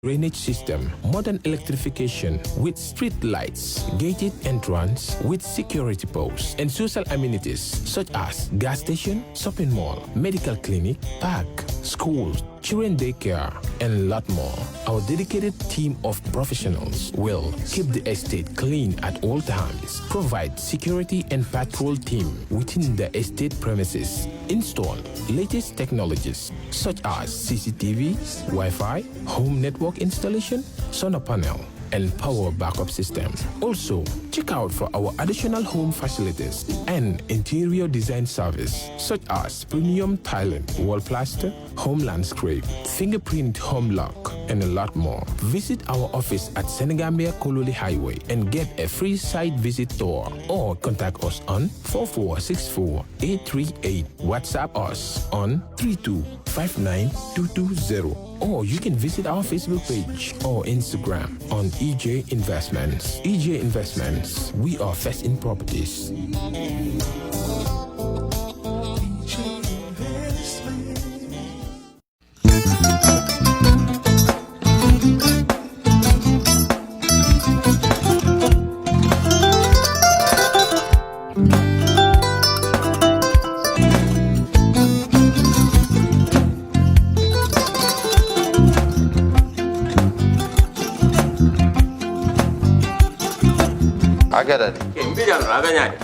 drainage system, modern electrification with street lights, gated entrance with security posts, and social amenities such as gas station, shopping mall, medical clinic, park, schools, children daycare, and a lot more. Our dedicated team of professionals will keep the estate clean at all times, provide security and patrol team within the estate premises, install latest technologies such as CCTV, Wi-Fi, home network installation, solar panel, and power backup system. Also, check out for our additional home facilities and interior design service such as premium tiling, wall plaster, home landscape, fingerprint home lock, and a lot more. Visit our office at Senegambia Colley Highway and get a free site visit tour, or contact us on 4464-838. WhatsApp us on 3259220. Or you can visit our Facebook page or Instagram on EJ Investments. EJ Investments, we are first in properties.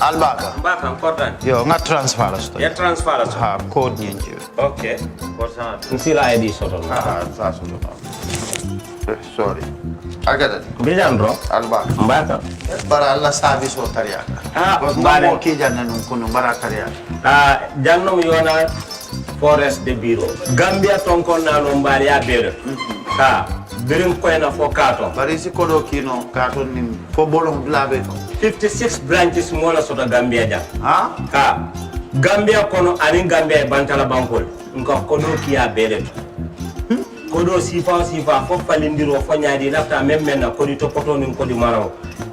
Albaka. Mbaka important. Yo, nga transfer la sto. Ya transfer la sto. Ha, code nyingi. Okay. Kosa nsila ID soto. Sasa ndo. Sorry. Agada. Bijan bro. Albaka. Mbaka. Bara alla service o tariaka. Bare mo ki janna nun kuno bara tariaka. Jannom yona forest de bureau. Gambia tonkon na no mbari ya bere. Birim koyna fo kato. Bari si kodo kino kato ni fo bolong blabe ko. 56 branches mola sota Gambia ja. Ha? Gambia kono ani Gambia bantala bankol. Nko kono kiya bele. Kodo sifa fo falindiro fo nyaadi lafta memmen na kodi to poto nin kodi maraw.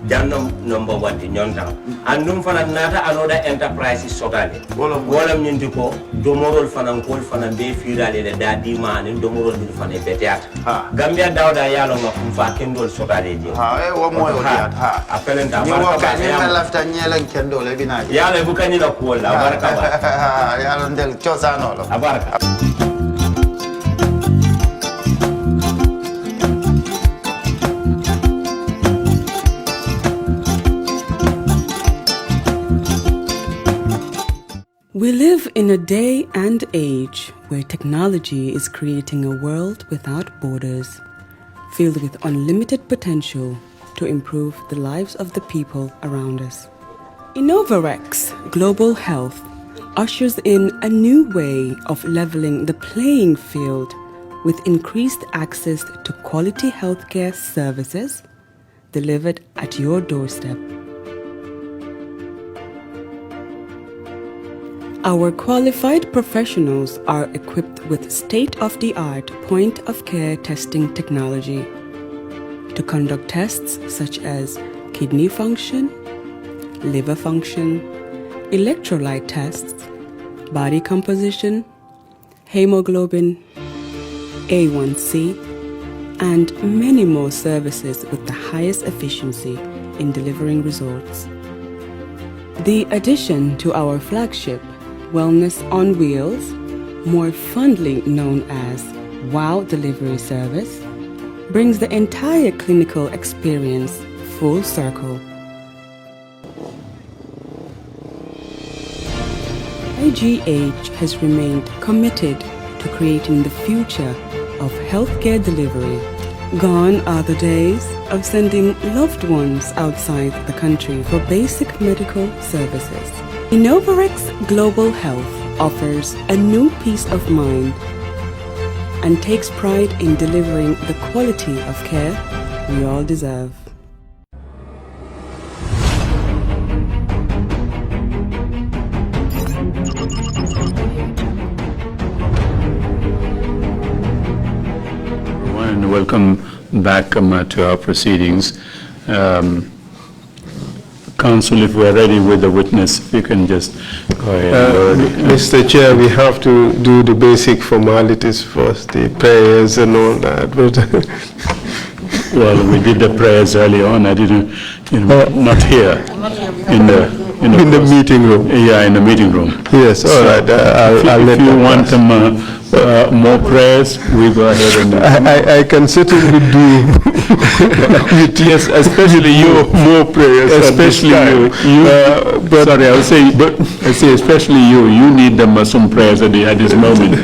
Jannam number 1 di nyonta. Andum fana nata anoda enterprise sotale. Wolam nyindi ko domorol fana kol fana be firale de dadi mani domorol di fana betiat. Gambia dawda yalo ngam fa kendol sotale je. Wo moyo diat. Apelenta barka ni lafta nyelen kendol e binaji. Yalo bukani la ko la barka ba. Yalo ndel chosano lo. Barka. We live in a day and age where technology is creating a world without borders, filled with unlimited potential to improve the lives of the people around us. Innovarex Global Health ushers in a new way of leveling the playing field with increased access to quality healthcare services delivered at your doorstep. Our qualified professionals are equipped with state-of-the-art point-of-care testing technology to conduct tests such as kidney function, liver function, electrolyte tests, body composition, hemoglobin, A1C, and many more services with the highest efficiency in delivering results. The addition to our flagship Wellness on Wheels, more fondly known as WOW Delivery Service, brings the entire clinical experience full circle. IGH has remained committed to creating the future of healthcare delivery. Gone are the days of sending loved ones outside the country for basic medical services. Innovarex Global Health offers a new peace of mind and takes pride in delivering the quality of care we all deserve. And welcome back to our proceedings. Council, if we're ready with the witness, if you can just go ahead. Mr. Chair, we have to do the basic formalities first, the prayers and all that. But well, we did the prayers early on. I didn't, not here, in the meeting room. Yeah, in the meeting room. Yes, all right. I'll if you want more prayers, we go ahead and. I can certainly do. Yes, especially you. More prayers. Especially you. But sorry, I say especially you. You need some prayers at this moment.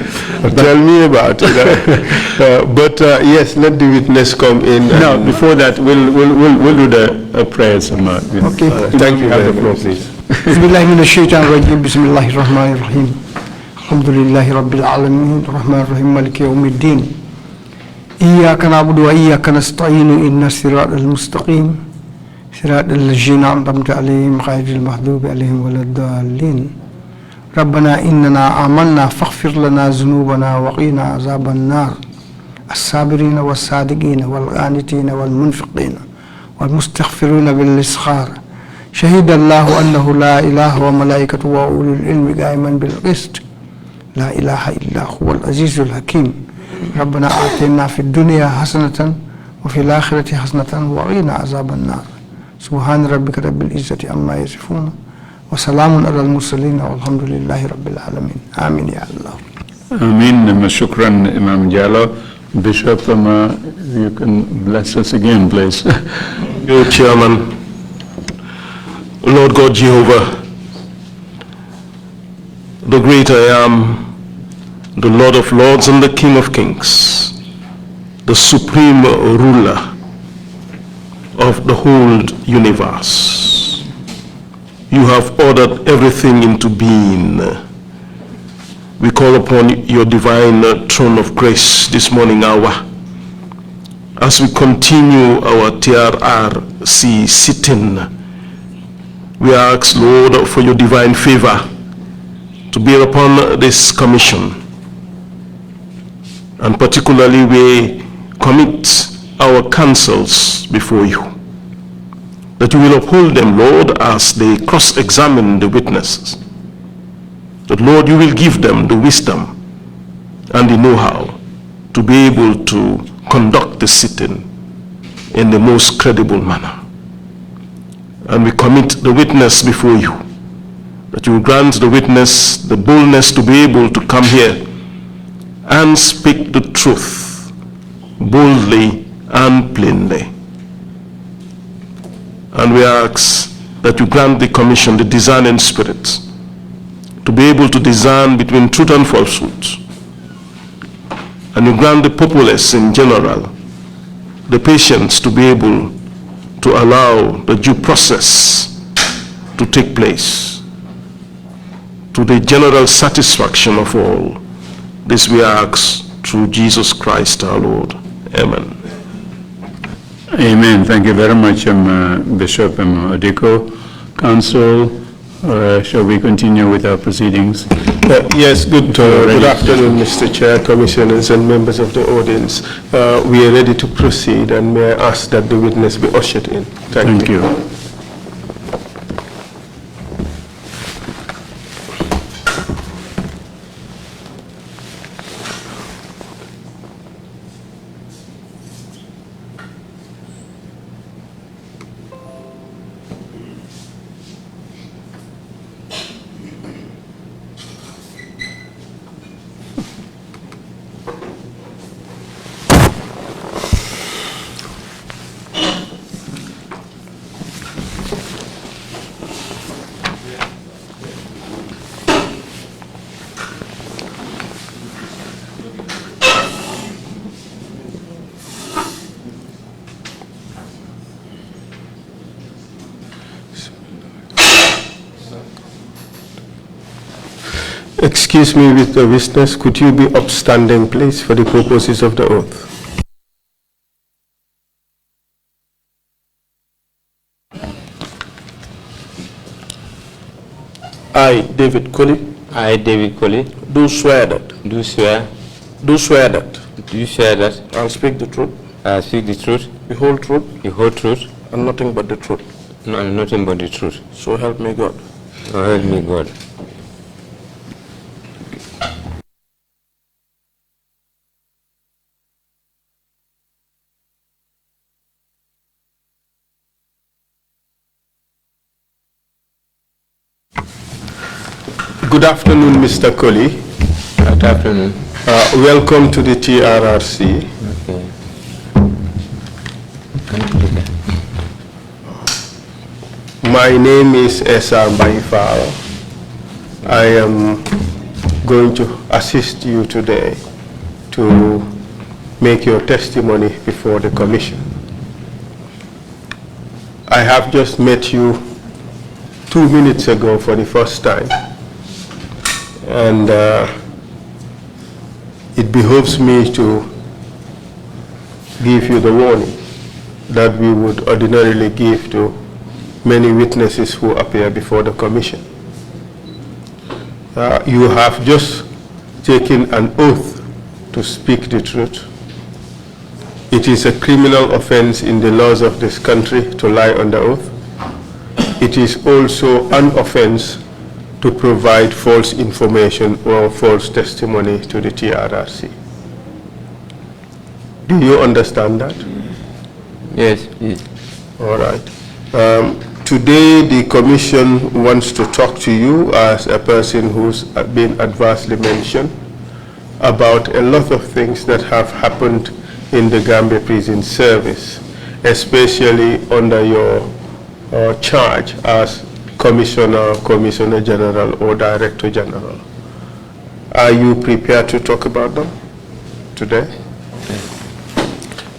Tell me about it. Yes, let the witness come in. No, before that, we'll do the prayers. Okay. Thank you. Have the floor, please. Bismillahirrahmanirrahim. Alhamdulillahi Rabbil Alamin. Rahmanirrahim. Maliki Yawmiddin. Iyyaka na'budu wa iyyaka nasta'in. Inna siratal mustaqim. Siratal ladzina an'amta 'alaihim ghayril maghdubi 'alaihim waladdallin. Rabbana innana amanna faghfir lana dhunubana wa qina azaban nar. As-sabirina was-sadiqina wal-qanitina wal-munfiqina wal-mustaghfirina bil-iskhar. شهد الله أنه لا إله وملائكته وأولو العلم قائما بالقسط لا إله إلا هو العزيز الحكيم ربنا آتنا في الدنيا حسنة وفي الآخرة حسنة وقنا عذاب النار سبحان ربك رب العزة عما يصفون وسلام على المرسلين والحمد لله رب العالمين آمين يا الله آمين شكرا إمام جالو Bishop you can bless us again please. Your Chairman, Lord God Jehovah, the great I am, the Lord of Lords and the King of Kings, the supreme ruler of the whole universe. You have ordered everything into being. We call upon your divine throne of grace this morning hour as we continue our TRC sitting. We ask, Lord, for your divine favor to bear upon this commission. And particularly we commit our counsels before you, that you will uphold them, Lord, as they cross-examine the witnesses. That, Lord, you will give them the wisdom and the know-how to be able to conduct the sitting in the most credible manner. And we commit the witness before you, that you will grant the witness the boldness to be able to come here and speak the truth boldly and plainly. And we ask that you grant the commission the discerning spirit to be able to discern between truth and falsehood. And you grant the populace in general the patience to be able to allow the due process to take place to the general satisfaction of all. This we ask through Jesus Christ our Lord. Amen. Amen. Thank you very much, Bishop Odiko. Council, shall we continue with our proceedings? Yes, good afternoon, Mr. Chair, Commissioners and members of the audience. We are ready to proceed, and may I ask that the witness be ushered in. Thank you. Excuse me with the witness, could you be upstanding, please, for the purposes of the oath? I, David Colley. I, David Colley. Do swear that. Do swear. Do swear that. Do swear that. I'll speak the truth. I'll speak the truth. The whole truth. The whole truth. And nothing but the truth. No, nothing but the truth. So help me God. So help me God. Good afternoon, Mr. Colley. Good afternoon. Welcome to the TRRC. Okay. My name is S.R. Fatou. I am going to assist you today to make your testimony before the commission. I have just met you 2 minutes ago for the first time, and it behooves me to give you the warning that we would ordinarily give to many witnesses who appear before the commission. You have just taken an oath to speak the truth. It is a criminal offense in the laws of this country to lie under oath. It is also an offense to provide false information or false testimony to the TRRC. Do you understand that? Yes, yes. All right. Today, the commission wants to talk to you as a person who's been adversely mentioned about a lot of things that have happened in the Gambia Prison Service, especially under your charge as Commissioner, Commissioner General, or Director General. Are you prepared to talk about them today?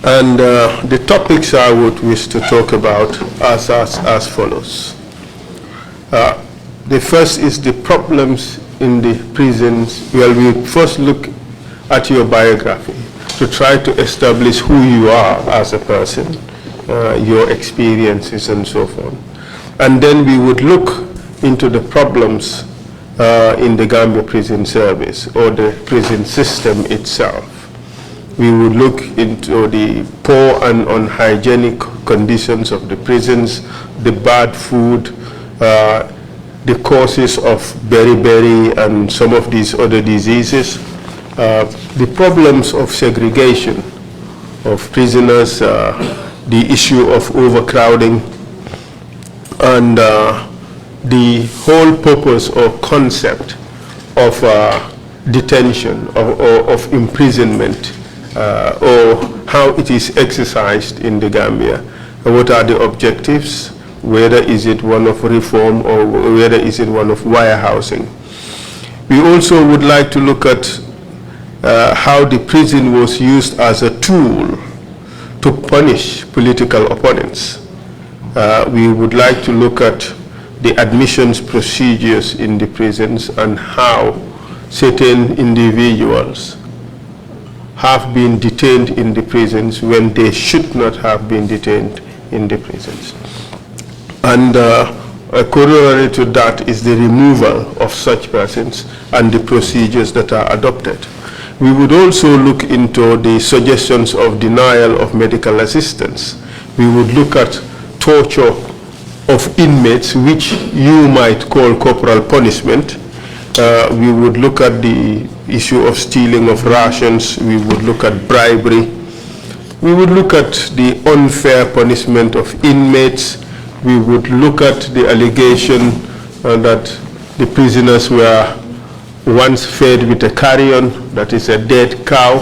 And the topics I would wish to talk about are as follows. The first is the problems in the prisons. Well, we first look at your biography to try to establish who you are as a person, your experiences and so forth. And then we would look into the problems in the Gambia Prison Service or the prison system itself. We would look into the poor and unhygienic conditions of the prisons, the bad food, the causes of beriberi and some of these other diseases, the problems of segregation of prisoners, the issue of overcrowding, and the whole purpose or concept of detention or of imprisonment, or how it is exercised in the Gambia. What are the objectives? Whether is it one of reform or whether is it one of warehousing? We also would like to look at how the prison was used as a tool to punish political opponents. We would like to look at the admissions procedures in the prisons and how certain individuals have been detained in the prisons when they should not have been detained in the prisons. And a corollary to that is the removal of such persons and the procedures that are adopted. We would also look into the suggestions of denial of medical assistance. We would look at torture of inmates, which you might call corporal punishment. We would look at the issue of stealing of rations. We would look at bribery. We would look at the unfair punishment of inmates. We would look at the allegation that the prisoners were once fed with a carrion, that is a dead cow,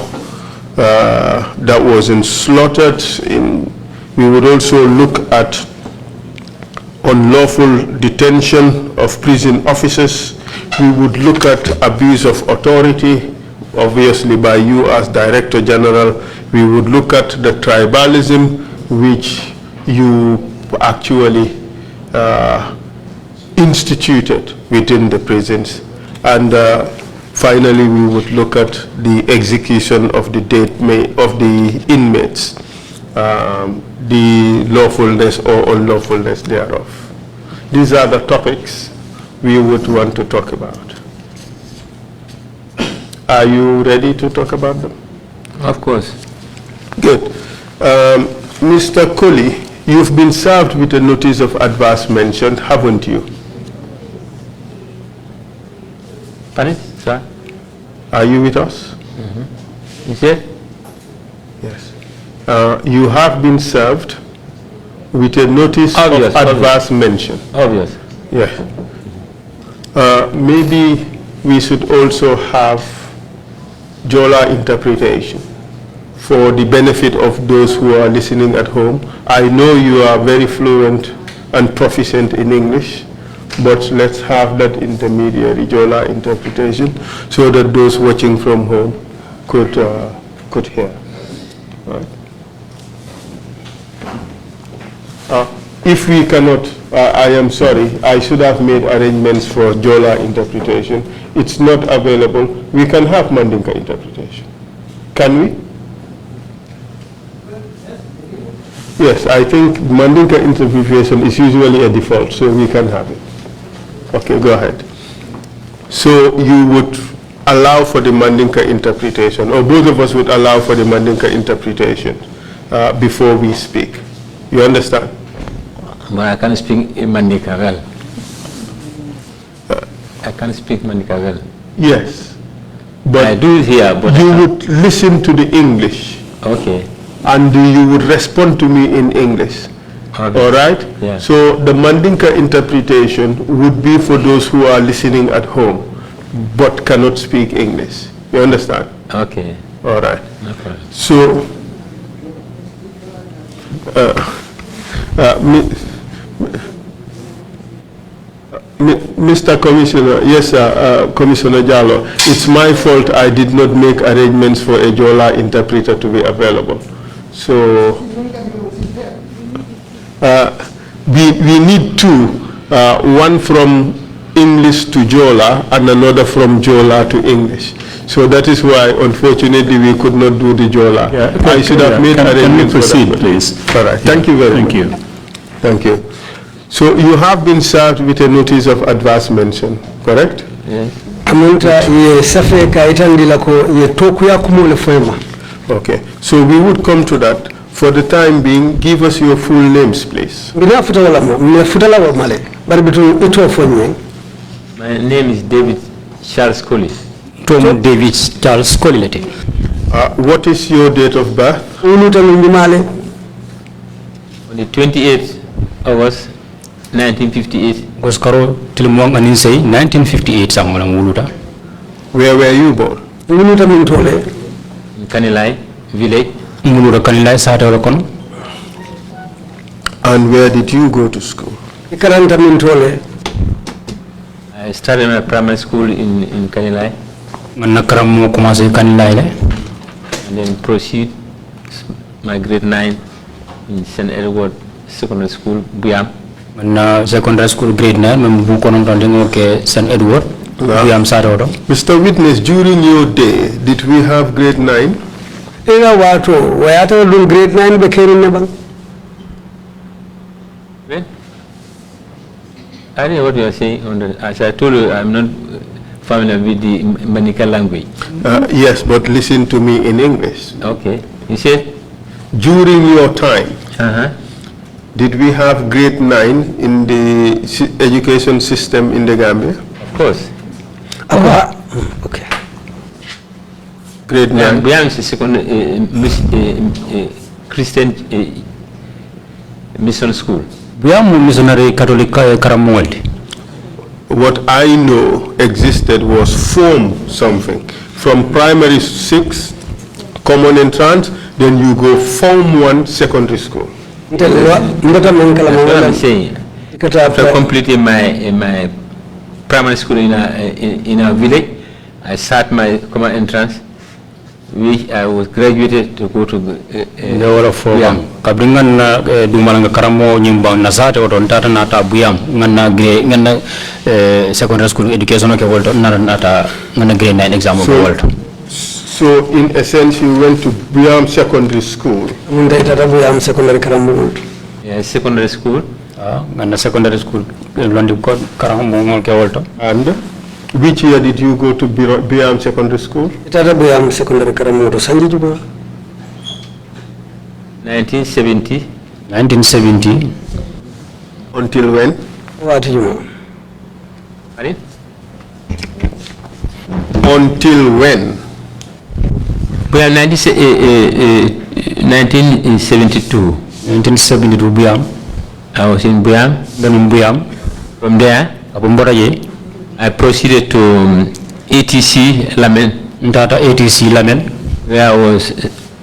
that wasn't slaughtered. We would also look at unlawful detention of prison officers. We would look at abuse of authority, obviously by you as Director General. We would look at the tribalism which you actually instituted within the prisons. And finally, we would look at the execution of the inmates, the lawfulness or unlawfulness thereof. These are the topics we would want to talk about. Are you ready to talk about them? Of course. Good. Mr. Colley, You've been served with a notice of adverse mention, haven't you? Pardon, sir? Are you with us? You said? Yes. You have been served with a notice Obvious, of adverse mention. Obvious. Yeah. Maybe we should also have Jola interpretation for the benefit of those who are listening at home. I know you are very fluent and proficient in English, but let's have that intermediary Jola interpretation so that those watching from home could hear. Right. If we cannot, I am sorry, I should have made arrangements for Jola interpretation. It's not available. We can have Mandinka interpretation. Can we? Yes, I think Mandinka interpretation is usually a default, so we can have it. Okay, go ahead. So you would allow for the Mandinka interpretation, or both of us would allow for the Mandinka interpretation before we speak. You understand? But I can speak Mandinka well. I can speak Mandinka well. Yes. But I do hear, but you would listen to the English. Okay. And you would respond to me in English. Okay. All right? Yeah. So the Mandinka interpretation would be for those who are listening at home but cannot speak English. You understand? Okay. All right. No problem. So, Mr. Commissioner, yes, Commissioner Jallo, it's my fault I did not make arrangements for a Jola interpreter to be available. So, we need two, one from English to Jola and another from Jola to English. So that is why, unfortunately, we could not do the Jola. Yeah, I should have made arrangements. Can we proceed, please? All right. Thank you very much. Thank you. Thank you. So you have been served with a notice of adverse mention, correct? Yes. Okay. So we would come to that. For the time being, give us your full names, please. My name is David Charles Colley. Tom David Charles Colley. What is your date of birth? On the 28th August 1958. Goskaro tilmuang anin say 1958 sangolang wuluta. Where were you born? In Kanilai village. Wuluta Kanilai Sato kon. And where did you go to school? I started my primary school in Kanilai. Manakaram kumase Kanilai. And then proceed my grade 9 in St. Edward Secondary School, Buyam. Secondary school grade 9, St. Edward, Buyam Sato. Mr. Witness, during your day, did we have grade 9? Grade 9 became Well, I don't know what you are saying. As I told you, I'm not familiar with the Manika language. Yes, but listen to me in English. Okay. You said? During your time, did we have grade 9 in the education system in the Gambia? Of course. Okay. Grade 9. Buyam is a second Christian mission school. Buyam missionary Catholic Karamwaldi. What I know existed was form something. From primary 6, common entrance, then you go form 1 secondary school. That's what I'm saying. After completing my primary school in a village, I start my common entrance, which I was graduated to go to Buyam. Kabringan dumalanga karamo nyimbang nasate oton tata nata Buyam ngana secondary school education ke volto nata ngana grade 9 exam ke volto. So in essence, you went to Buyam Secondary School. Buyam Secondary Karamo. Yes, secondary school. Ngana secondary school londi ko karamo ke volto. And which year did you go to Buyam Secondary School? Buyam Secondary Karamo to Sanjijuba. 1970. 1970. Until when? What you? Until when? Well, 1972. 1972 Buyam. I was in Buyam. Then in Buyam. From there, I proceeded to ATC Lamen. Ndata ATC Lamen. Where I was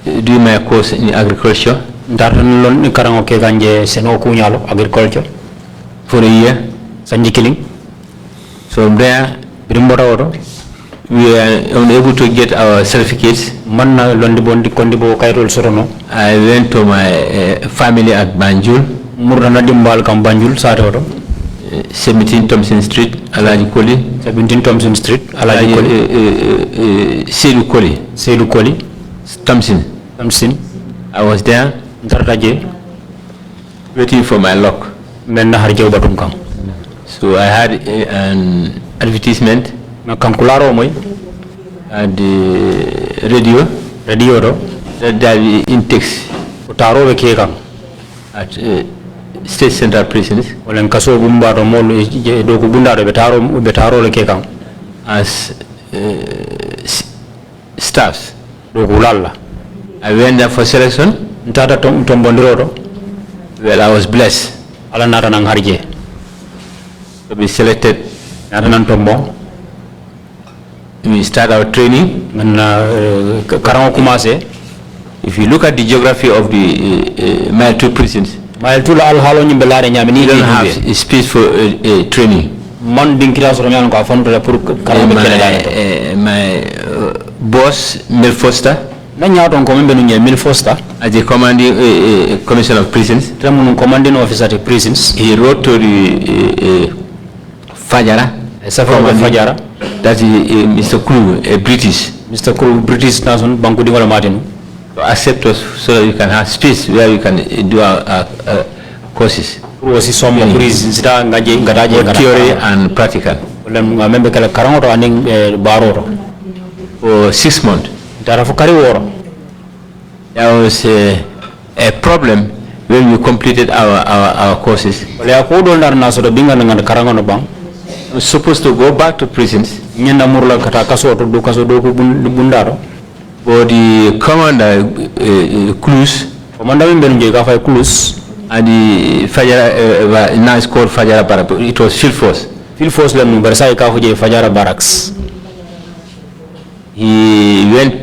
doing my course in agriculture. Ndata lon karango ke ganje seno kunyalo agriculture. For a year. Sanji killing. From there, we were unable to get our certificates. I went to my family at Banjul. 17 Thompson Street, Alaji Colley. 17 Thompson Street, Alaji Colley. Seydou Colley. Seydou Colley. Thompson. Thompson. I was there. Waiting for my luck. So I had an advertisement at the radio that there will intakes at State Central Prisons as staffs. I went there for selection. Well, I was blessed to be selected. We start our training. If you look at the geography of the Mile 2 prisons, you don't have space for training. My boss, Mel Foster, as the commanding commissioner of prisons, commanding officer at prisons, he wrote to the Fajara, that is Mr. Crew, a British. Mr. Crew, British nation, Banku Dingola Martin. To accept us so that you can have space where you can do our courses. Theory and practical. For 6 months. There was a problem when we completed our courses. I was supposed to go back to prisons. But the commander, Cruz, and the Fajara, now it's called Fajara Barracks. It was Field Force. Field Force Fajara Barracks. He went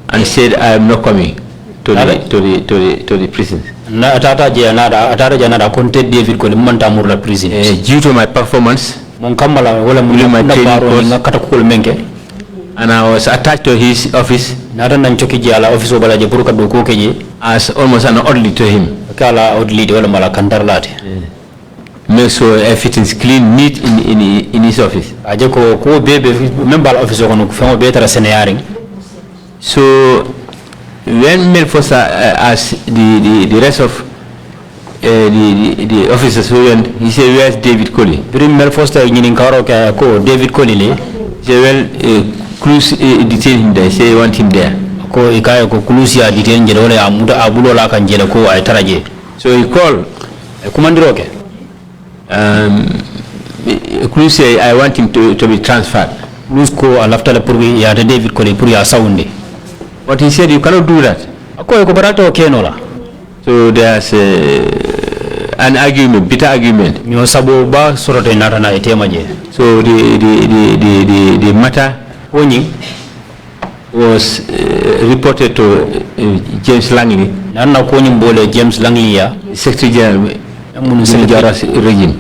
and said, I am not coming to the prisons. Due to my performance, during my training course, and I was attached to his office as almost an orderly to him. Make sure everything is clean, neat in his office. So when Mel Foster asked the rest of the officers who went, he said, where's David Colley? Mel Foster David Colley. He said, well, Cruz detained him there. He said, I want him there. So he called. Cruz said, I want him to be transferred. But he said, you cannot do that. So there's an argument, bitter argument. So the matter was reported to James Langley, Secretary General regime.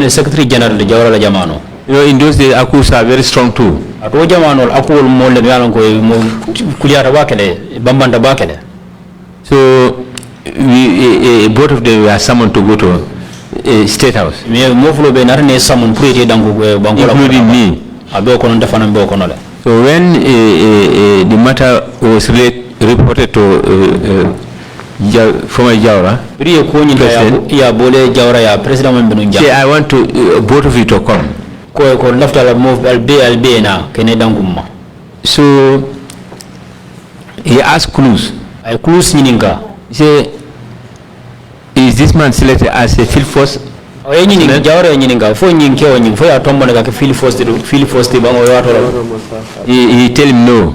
Secretary General You know, in those days, Akus are very strong too. So both of them were summoned to go to State House, including me. So when the matter was reported to former Jawara, President, say, I want to both of you to come. So he asked Cruz. He said, Is this man selected as a field force? He tell him no.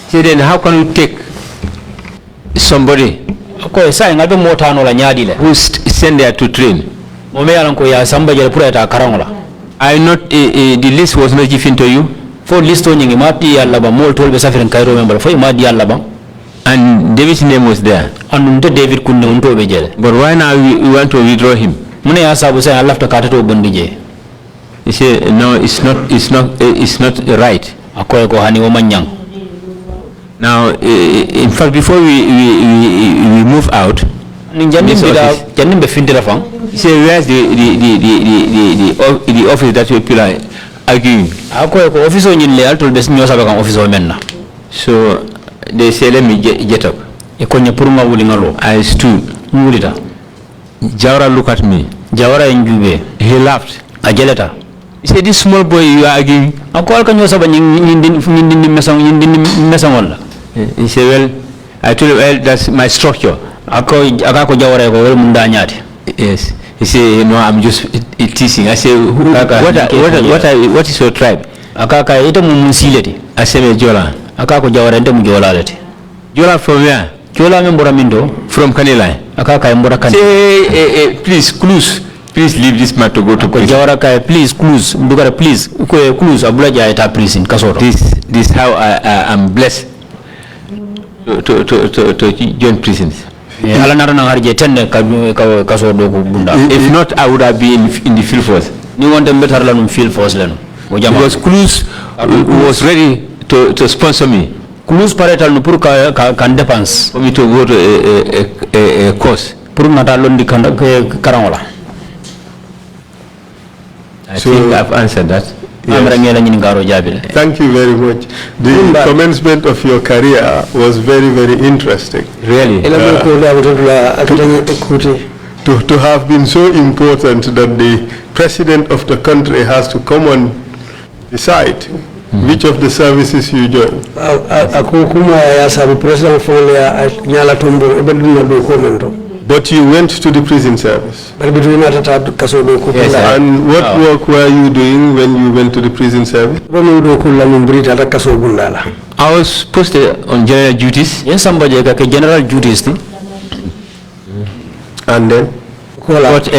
So then how can you take somebody who sent there to train? I not the list was not given to you. For list on and David's name was there. But why now you want to withdraw him? He said no, it's not right. Now in fact before we move out, he said where's the office that people are arguing? So they say let me get up. I stood. Jawara looked at me. He laughed. He said, this small boy you are arguing. He said, well, I told him, well, that's my structure. Yes. He said, no, I'm just teasing. I said, what is your tribe? I said, Jola. Jola from where? From Kanilai. Say, please, clues. Please leave this man to go to prison. Please, clues. Clues. This how I am blessed to join prisons. If not, I would have been in the field force. Because Clues was ready to sponsor me. Clues paretal no pour can dépense for me to go to a course. I think I've answered that. Yes. Thank you very much. The commencement of your career was very, very interesting. Really? To have been so important that the president of the country has to come and decide which of the services you join. But you went to the prison service. Yes, and what work were you doing when you went to the prison service? I was posted on general duties. Yes, somebody like a general duties. And then? But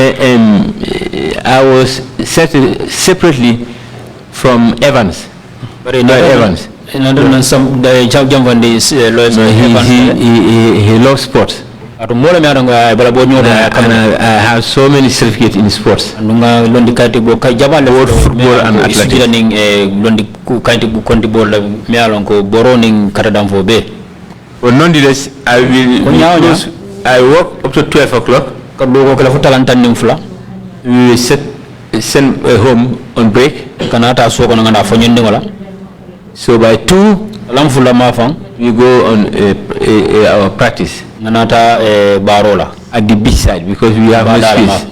I was set separately from Evans. Evans. He loves sports. And I have so many certificates in sports. Both football and athletics. But nonetheless, I work up to 12 o'clock. We send home on break. So by 2, we go on our practice at the beach side because we have no space.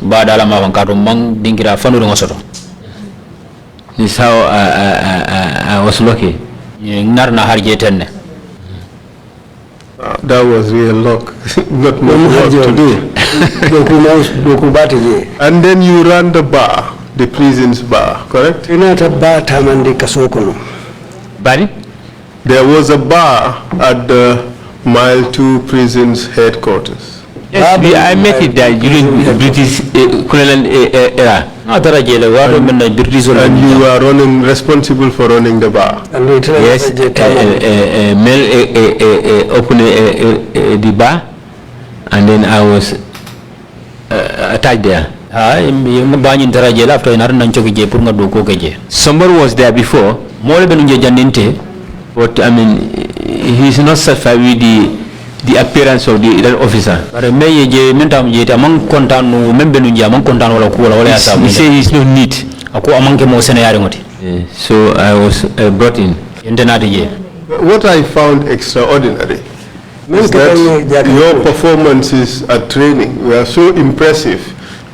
This is how I was lucky. That was real luck. Not much work to do. And then you ran the bar, the prison's bar, correct? Bari? There was a bar at the Mile 2 prison's headquarters. Yes, I met it there during the British colonial era. And you were responsible for running the bar. Yes, Mel opened the bar, and then I was attached there. Somebody was there before, but I mean, he's not satisfied with the appearance of the officer. He said he's not neat. So I was brought in. What I found extraordinary is that your performances at training were so impressive.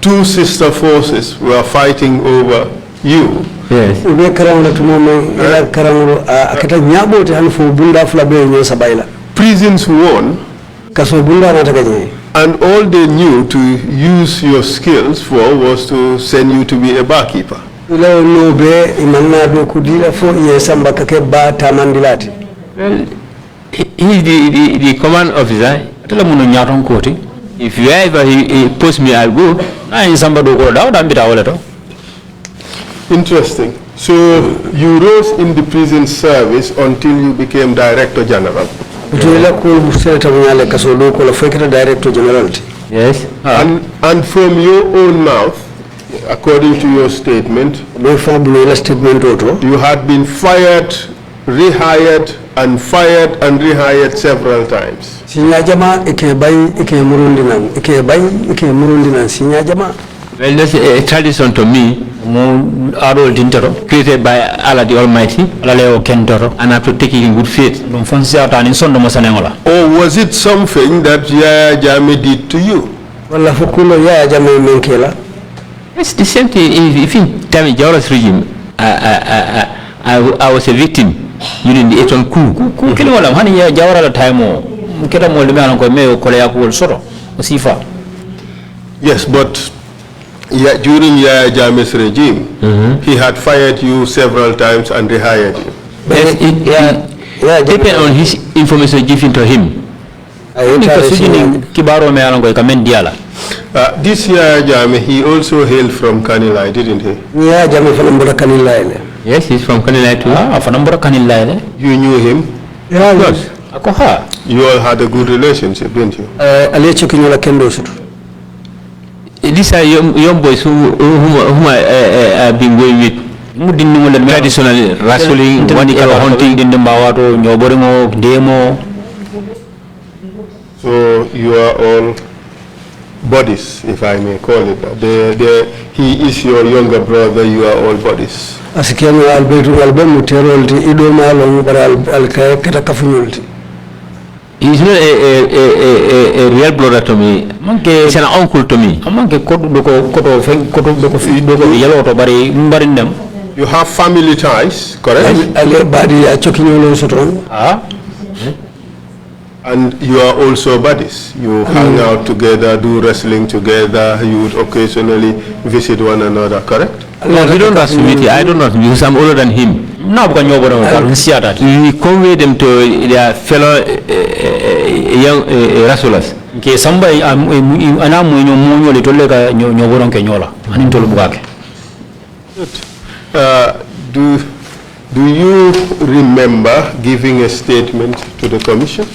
2 sister forces were fighting over you. Yes. Prisons won, And all they knew to use your skills for was to send you to be a barkeeper. Well, he's the command officer. If ever he posts me, I'll go. Interesting. So you rose in the prison service until you became Director General. Yes. And from your own mouth, according to your statement, you had been fired, rehired, and fired and rehired several times. Well, that's a tradition to me, created by Allah the Almighty, and I have to take it in good faith. Or was it something that Yaya Jammeh did to you? It's the same thing. If in time Jawara's regime, I was a victim during the 8th coup. Yes, but during Yaya Jammeh's regime, he had fired you several times and rehired you. Depend on his information given to him. This Yaya Jammeh, he also hailed from Kanilai, didn't he? Yes, he's from Kanilai too. You knew him? Yes. You all had a good relationship, didn't you? These are young boys whom I've been going with. Traditionally, wrestling, hunting. So you are all buddies, if I may call it that. He is your younger brother, you are all buddies. He's not a real brother to me. He's an uncle to me. You have family ties, correct? And you are also buddies. You hang out together, do wrestling together, you would occasionally visit one another, correct? No, he don't ask me. I don't know because I'm older than him. We convey them to their fellow young wrestlers. Do you remember giving a statement to the commission?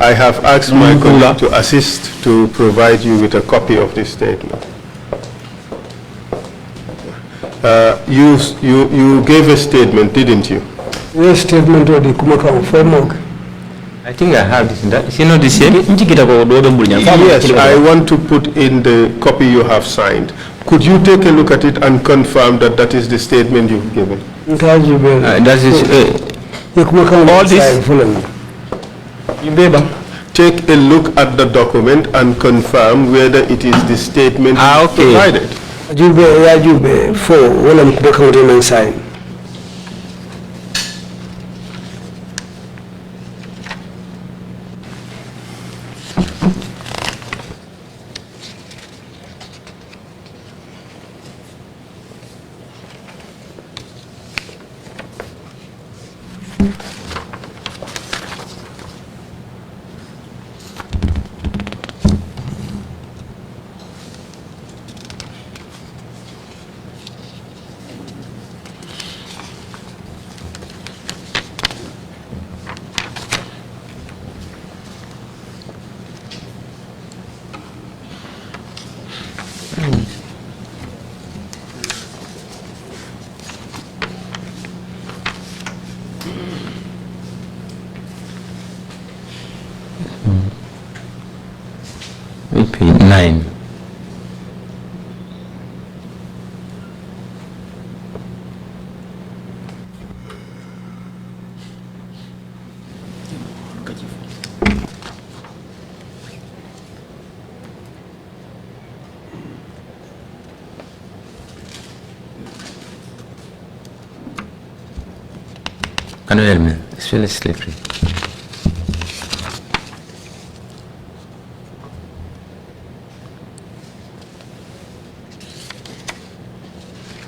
I have asked my colleague to assist to provide you with a copy of this statement. You gave a statement, didn't you? Yes, statement of the Kumakam framework. I think I have this in that. Is it not the same? Yes, I want to put in the copy you have signed. Could you take a look at it and confirm that that is the statement you've given? That is all this. Take a look at the document and confirm whether it is the statement provided. Page 9. Can you help me? It's really slippery.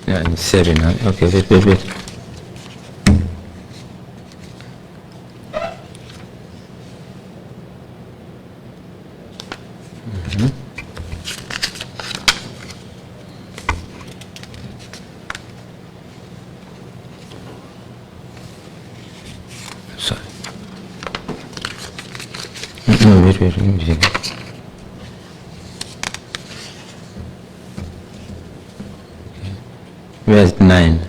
Yeah, it's 7 now. Okay, wait. Sorry. No, wait, let me check. Where's 9?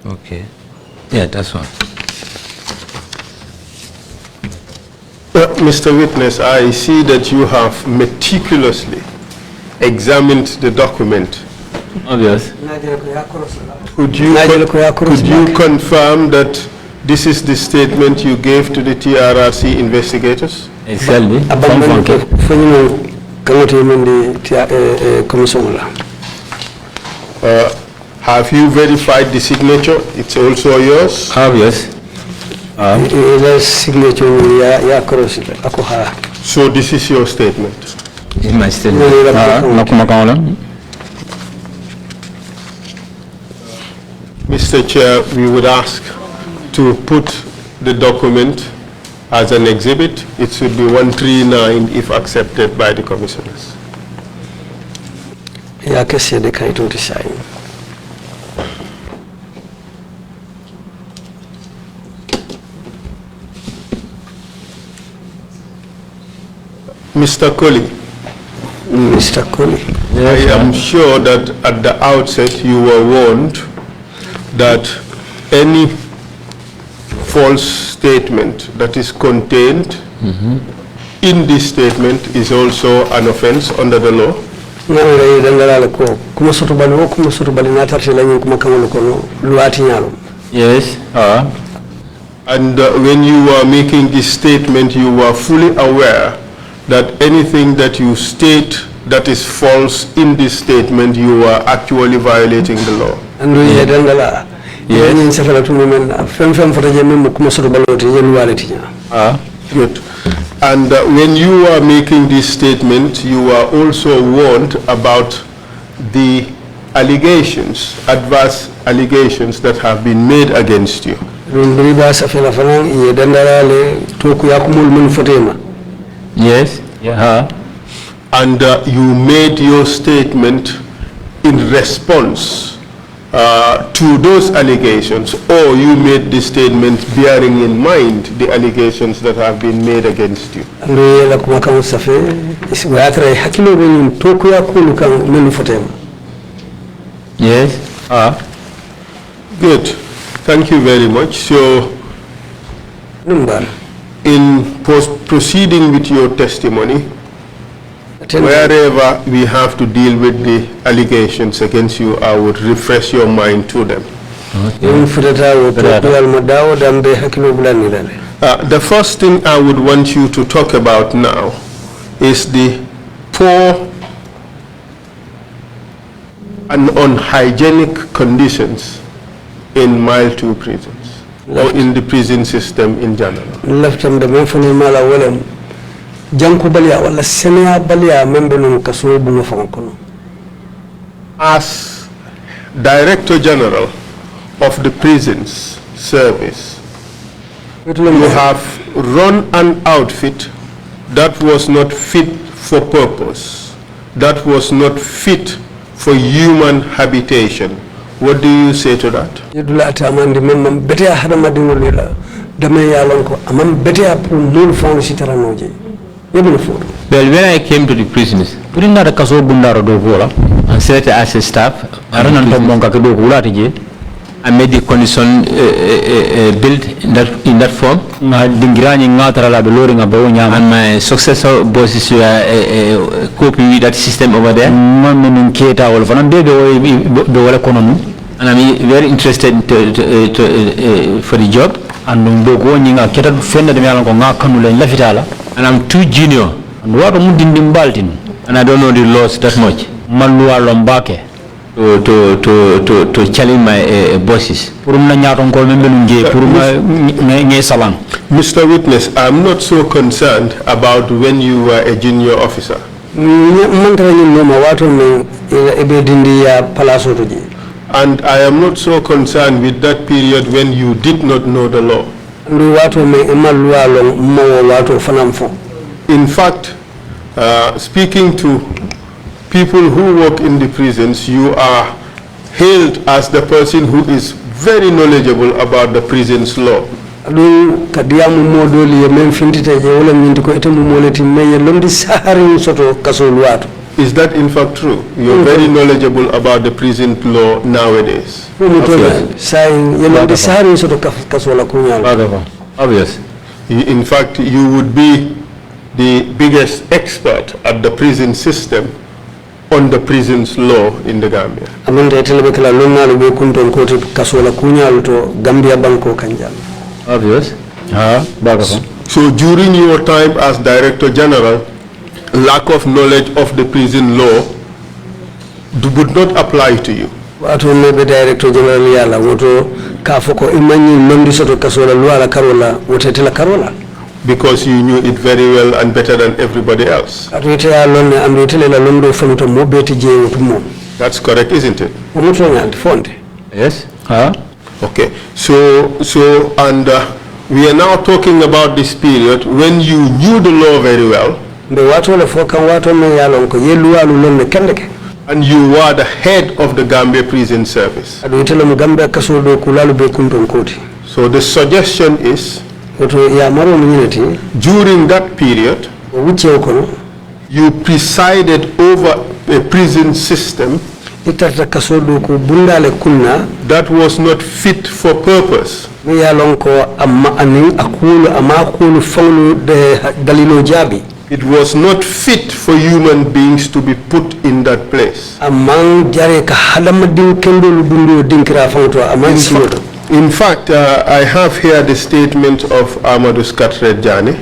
Okay. Yeah, that's one. Mr. Witness, I see that you have meticulously examined the document. Obvious. Could you confirm that this is the statement you gave to the TRRC investigators? Exactly. Have you verified the signature? It's also yours? Obvious. So this is your statement? This is my statement. Mr. Chair, we would ask to put the document as an exhibit. It should be 139 if accepted by the commissioners. Mr. Colley. Mr. Colley. Yes, I am sure that at the outset you were warned that any false statement that is contained in this statement is also an offense under the law. Yes. And when you were making this statement, you were fully aware that anything that you state that is false in this statement, you are actually violating the law. Good. And when you are making this statement, you are also warned about the allegations, adverse allegations that have been made against you. Yes. And you made your statement in response to those allegations, or you made the statement bearing in mind the allegations that have been made against you. Yes. Good. Thank you very much. So, in proceeding with your testimony, wherever we have to deal with the allegations against you, I would refresh your mind to them. The first thing I would want you to talk about now is the poor and unhygienic conditions in Mile 2 prisons, or in the prison system in general. As Director General of the Prisons Service, you have run an outfit that was not fit for purpose, that was not fit for human habitation. What do you say to that? Well, when I came to the prisons, and set as a staff, I made the condition built in that form. And my successor bosses were coping with that system over there. And I'm very interested for the job. And I'm too junior. And I don't know the laws that much to challenge my bosses. Mr. Witness, I'm not so concerned about when you were a junior officer. And I am not so concerned with that period when you did not know the law. In fact, speaking to people who work in the prisons, you are hailed as the person who is very knowledgeable about the prison's law. Is that in fact true? You're very knowledgeable about the prison law nowadays. Obvious. In fact, you would be the biggest expert at the prison system on the prison's law in the Gambia. Obvious. So during your time as Director General, lack of knowledge of the prison law would not apply to you. Director General because you knew it very well and better than everybody else. That's correct, isn't it? Yes. Okay. So and we are now talking about this period when you knew the law very well. And you were the head of the Gambia Prison Service. So the suggestion is, during that period, you presided over a prison system that was not fit for purpose. It was not fit for human beings to be put in that place. In fact, I have here the statement of Amadou Skatredjane.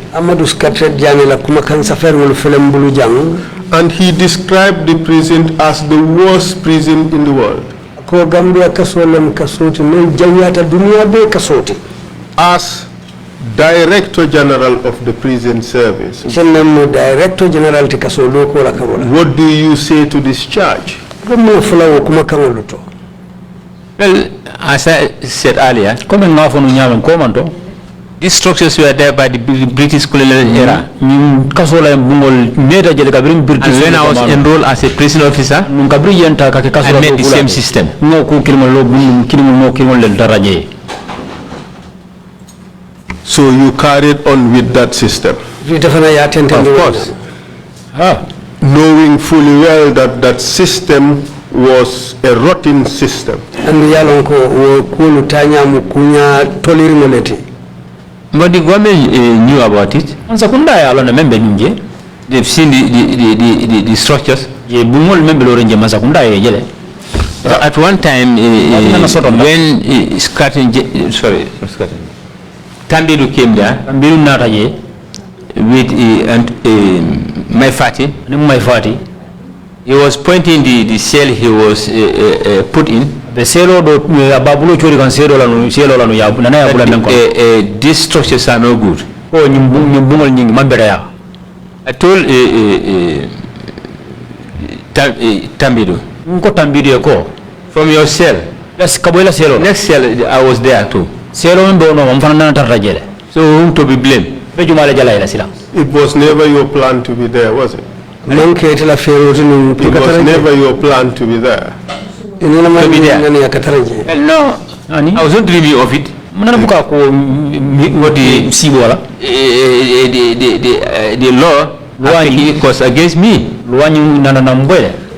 And he described the prison as the worst prison in the world. As Director General of the Prison Service, what do you say to this charge? Well, as I said earlier, these structures were there by the British colonial era. And when I was enrolled as a prison officer, I made the same system. So you carried on with that system? Of course. Knowing fully well that that system was a rotten system. But the government knew about it. They've seen the structures. At one time, when Tambiru came there with my Fatou, he was pointing the cell he was put in. These structures are no good. I told Tambiru, from your cell, next cell I was there too. So whom to be blamed? It was never your plan to be there, was it? It was never your plan to be there. No, I wasn't dreaming of it. What the law was against me.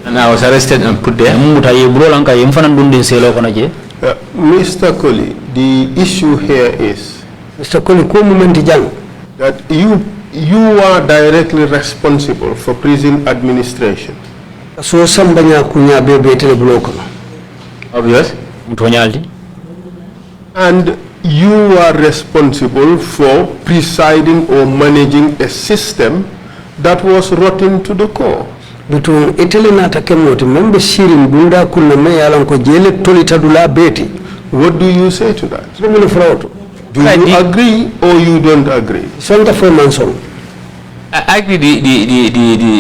And I was arrested and put there. Mr. Colley, the issue here is Mr. Colley, that you are directly responsible for prison administration. Obvious. And you are responsible for presiding or managing a system that was rotten to the core. Between Italy and Takemoti, member Shirin Bunda Kuname Alanko Jele Tolitadula Beti. What do you say to that? Do you agree or you don't agree? I agree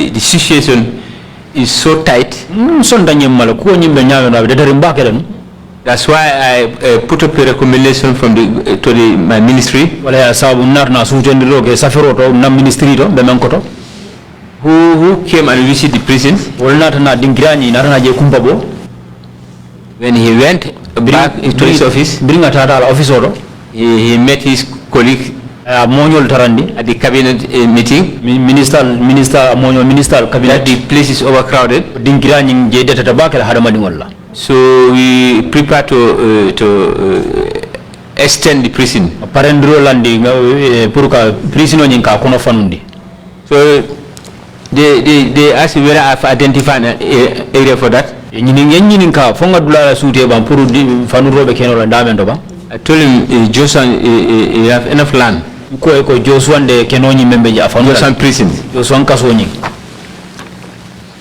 the situation is so tight. That's why I put up a recommendation from my ministry. Who came and visited the prisons. When he went back to his office, he met his colleague at the cabinet meeting. That the place is overcrowded. So we prepare to extend the prison. So they asked me whether I've identified an area for that. I told him, Joshua, you have enough land. Joshua prison.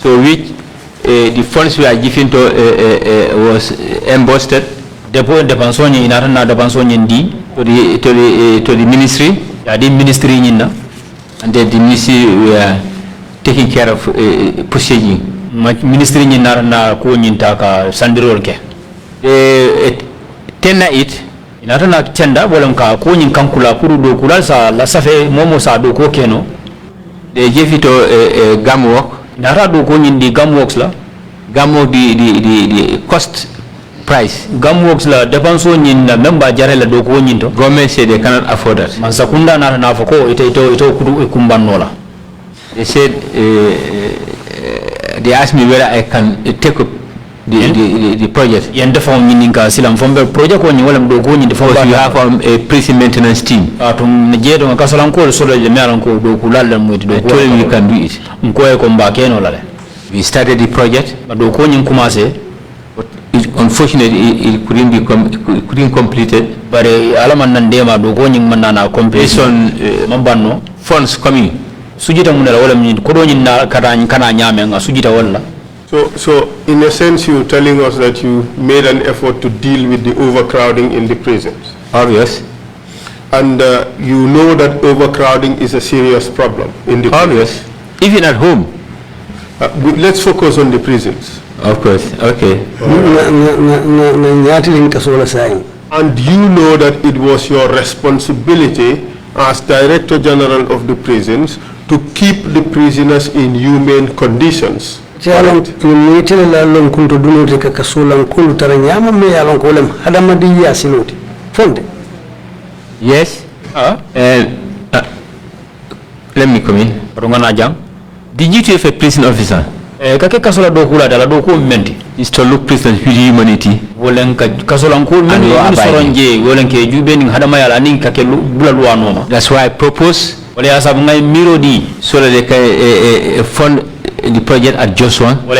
So which the funds we are given to was embossed to the ministry. And then the ministry were taking care of proceeding. Ministry tender it. They gave it to gum work. Gum work the cost price. Gum works la depends on member jarela do ko nyinto. Government said they cannot afford that. Mansakunda na foko ito kumbanola. They said they asked me whether I can take up the project. Project you have a prison maintenance team. I told him we can do it. We started the project, but unfortunately it couldn't complete it. Based on funds coming. So in a sense you're telling us that you made an effort to deal with the overcrowding in the prisons. Obvious. And you know that overcrowding is a serious problem in the obvious. Even at home. Let's focus on the prisons. Of course, okay. And you know that it was your responsibility as Director General of the prisons to keep the prisoners in humane conditions. Yes. Let me come in. The duty of a prison officer is to look prisoners with humanity. That's why I propose so that they can fund the project at Joshua. The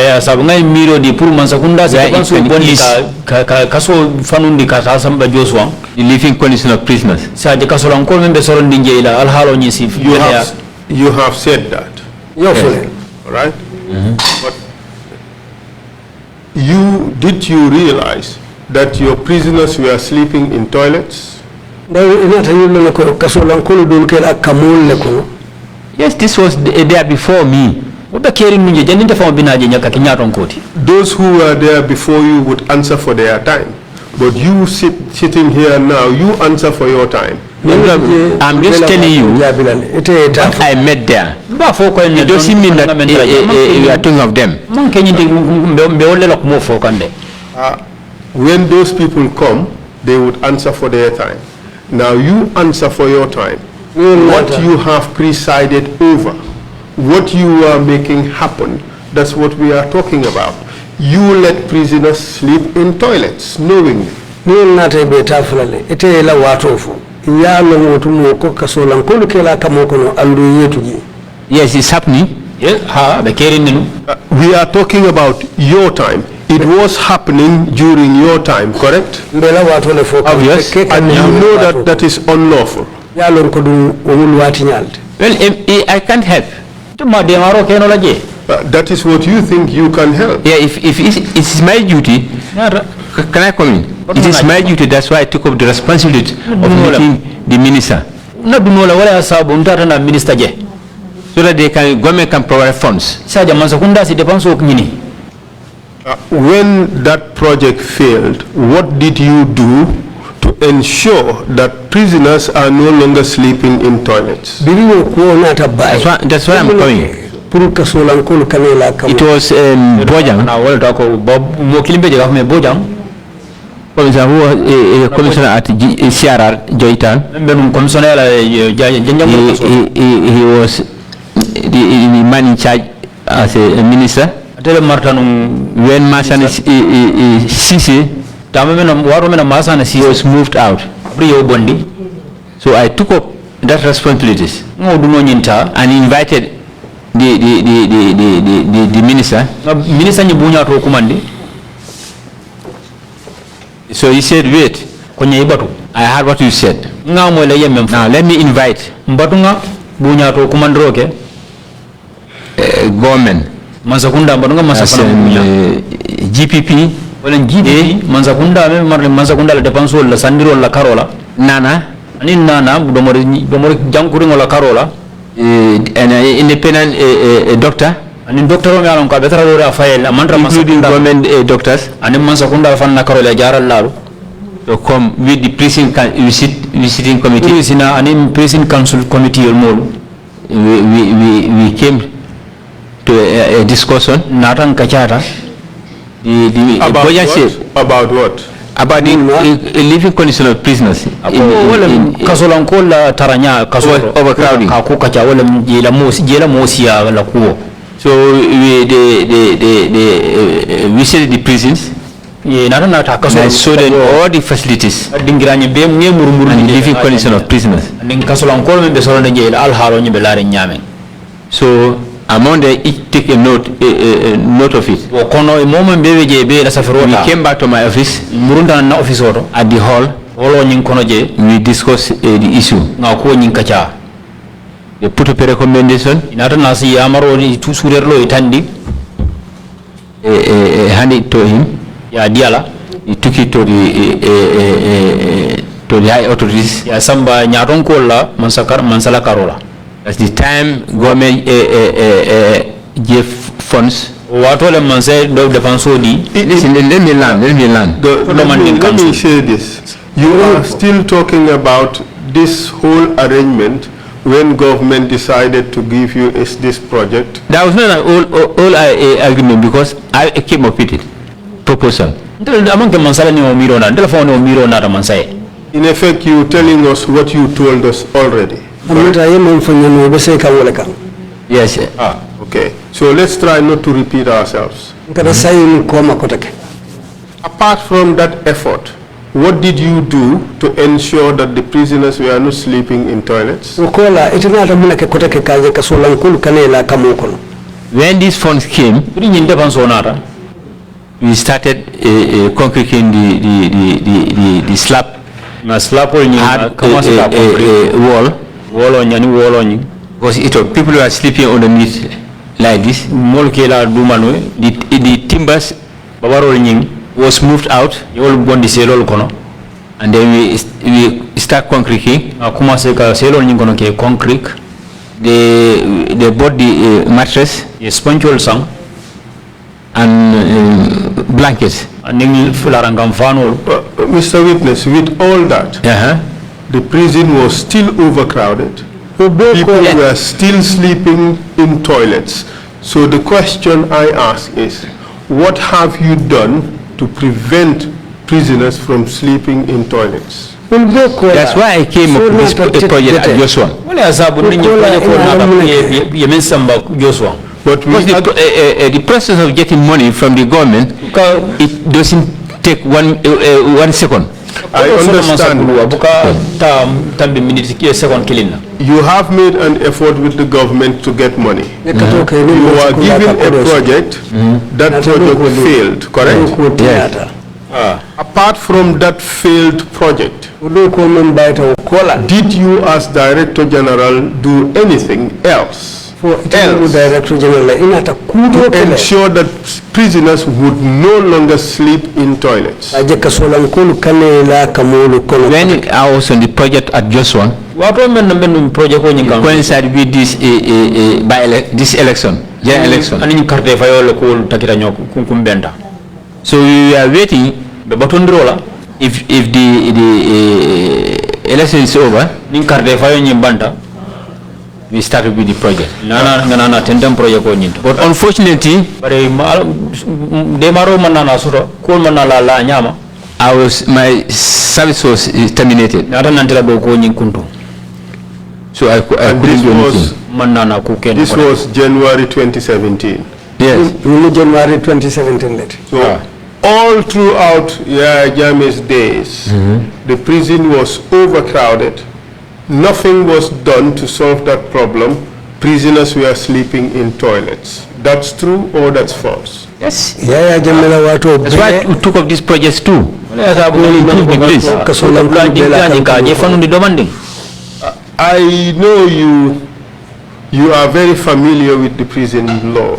living condition of prisoners. You have said that. Yes. All right? But did you realize that your prisoners were sleeping in toilets? Yes, this was there before me. Those who were there before you would answer for their time. But you sitting here now, you answer for your time. I'm just telling you what I met there. It doesn't mean that we are talking of them. When those people come, they would answer for their time. Now you answer for your time. What you have presided over, what you are making happen, that's what we are talking about. You let prisoners sleep in toilets, knowingly. Yes, it's happening. We are talking about your time. It was happening during your time, correct? Obvious. And you know that that is unlawful. Well, I can't help. That is what you think you can help. Yeah, if it's my duty, can I come in? It is my duty, that's why I took up the responsibility of meeting the minister. So that government can provide funds. When that project failed, what did you do to ensure that prisoners are no longer sleeping in toilets? That's why I'm coming. It was Bojang. Commissioner at CRR, Joitan. He was the man in charge as a minister. When Masan Sisi was moved out, so I took up that responsibilities and invited the minister. So he said, wait, I heard what you said. Now let me invite government. GPP, Nana, an independent doctor, including government doctors, to come with the prison visiting committee. Prison council committee. We came to a discussion. About what? About the living condition of prisoners. Overcrowding. So we visited the prisons. And I saw them all the facilities and the living condition of prisoners. So among them, each take a note of it. We came back to my office at the hall. We discussed the issue. They put up a recommendation, hand it to him. He took it to the high authorities. That's the time government gave funds. Listen, let me land. Let me say this. You are still talking about this whole arrangement when government decided to give you this project. That was not an all argument because I came up with it. Proposal. In effect, you telling us what you told us already. Yes. Okay. So let's try not to repeat ourselves. Apart from that effort, what did you do to ensure that the prisoners were not sleeping in toilets? When these funds came, we started concreting the slab. Wall. Because people were sleeping underneath like this. The timbers was moved out. And then we start concreting. They bought the mattress, and blankets. Mr. Witness, with all that, the prison was still overcrowded. People were still sleeping in toilets. So the question I ask is, what have you done to prevent prisoners from sleeping in toilets? That's why I came up with this project at Joshua. But the process of getting money from the government, it doesn't take 1 second. I understand. You have made an effort with the government to get money. You are given a project, that project failed, correct? Yes. Apart from that failed project, did you as Director General do anything else? To ensure that prisoners would no longer sleep in toilets. When I was on the project at Joshua, coincided with this this election, general election. So we are waiting. If the election is over, we started with the project. But unfortunately, my service was terminated. So I couldn't do anything. This was January 2017. Yes. January 2017. So all throughout Jammeh's days, the prison was overcrowded. Nothing was done to solve that problem. Prisoners were sleeping in toilets. That's true or that's false? Yes. That's why we took up these projects too. I know you are very familiar with the prison law.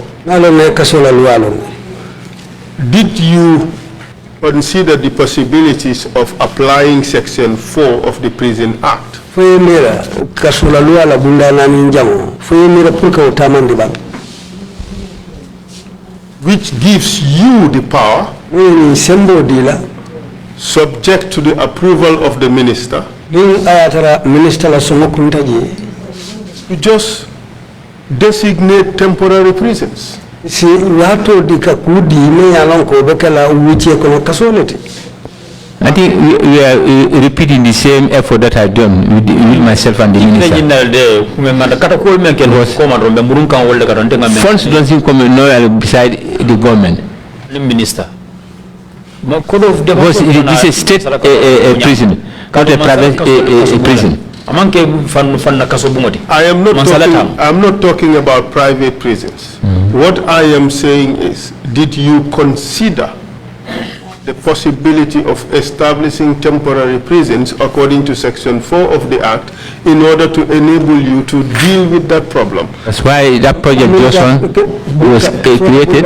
Did you consider the possibilities of applying Section 4 of the Prison Act? Which gives you the power, subject to the approval of the minister, to just designate temporary prisons. I think we are repeating the same effort that I've done with myself and the minister. Funds don't come nowhere beside the government. Because this is a state prison, not a private prison. I am not talking about private prisons. What I am saying is, did you consider the possibility of establishing temporary prisons according to Section 4 of the Act in order to enable you to deal with that problem? That's why that project was created.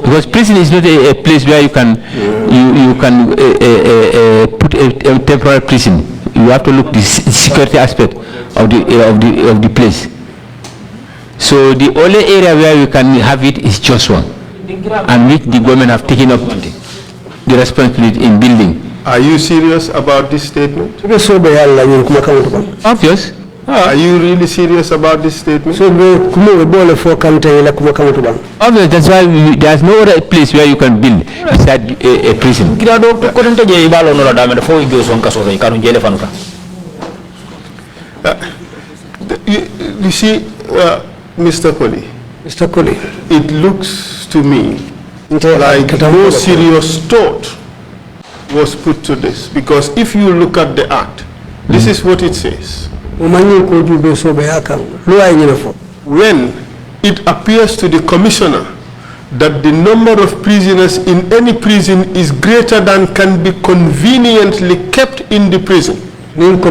Because prison is not a place where you can put a temporary prison. You have to look at the security aspect of the place. So the only area where we can have it is Joshua, and which the government have taken up the responsibility in building. Are you serious about this statement? Obvious. Are you really serious about this statement? Obviously, that's why there's no other place where you can build beside a prison. You see, Mr. Colley. Mr. Colley, it looks to me like no serious thought was put to this, because if you look at the act, this is what it says. When it appears to the commissioner that the number of prisoners in any prison is greater than can be conveniently kept in the prison, and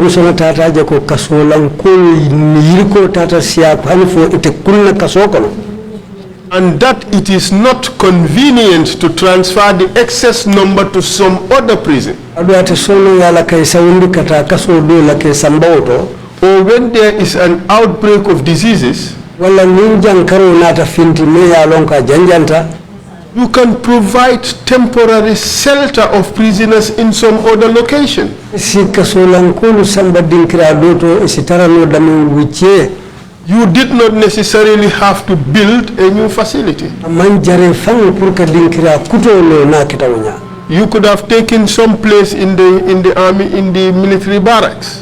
that it is not convenient to transfer the excess number to some other prison, or when there is an outbreak of diseases, You can provide temporary shelter of prisoners in some other location. You did not necessarily have to build a new facility. You could have taken some place in the army, in the military barracks.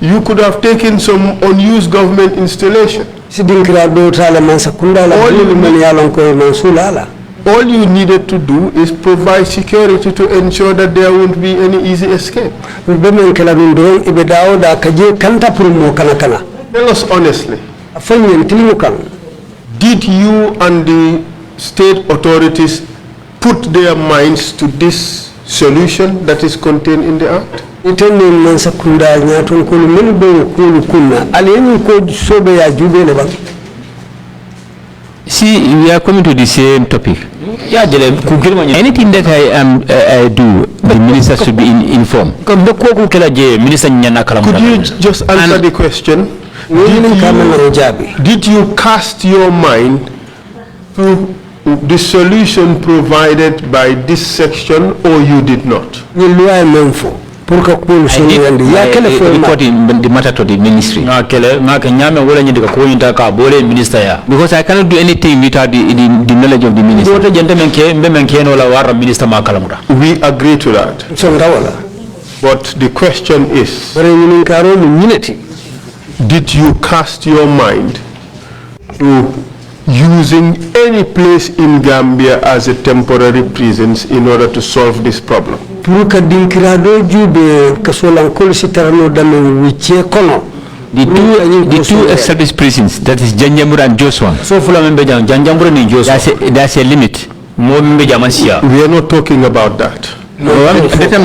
You could have taken some unused government installation. All you needed to do is provide security to ensure that there won't be any easy escape. Tell us honestly, did you and the state authorities put their minds to this solution that is contained in the act? See, we are coming to the same topic. Anything that I do, the minister should be informed. Could you just answer the question? Did you cast your mind to the solution provided by this section, or you did not? I did reporting the matter to the ministry. Because I cannot do anything without the knowledge of the ministry. We agree to that. But the question is, did you cast your mind to using any place in Gambia as a temporary prison in order to solve this problem? The two established prisons, that is Janjambur and Joswan. There's a limit. We are not talking about that. No,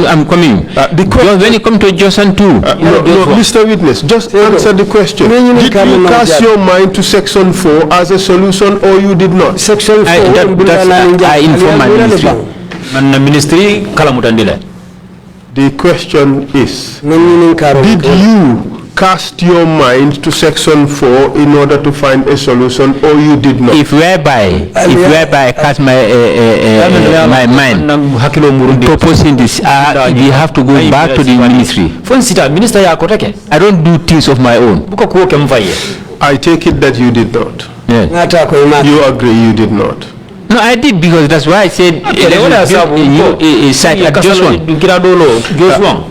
I'm coming. When you come to Joswan too. Mr. Witness, just answer the question. Did you cast your mind to Section 4 as a solution, or you did not? Section 4, I inform my ministry. The question is, did you cast your mind to Section 4 in order to find a solution, or you did not? If whereby I cast my mind proposing this, we have to go back to the ministry. I don't do things of my own. I take it that you did not. Yeah. You agree you did not. No, I did, because that's why I said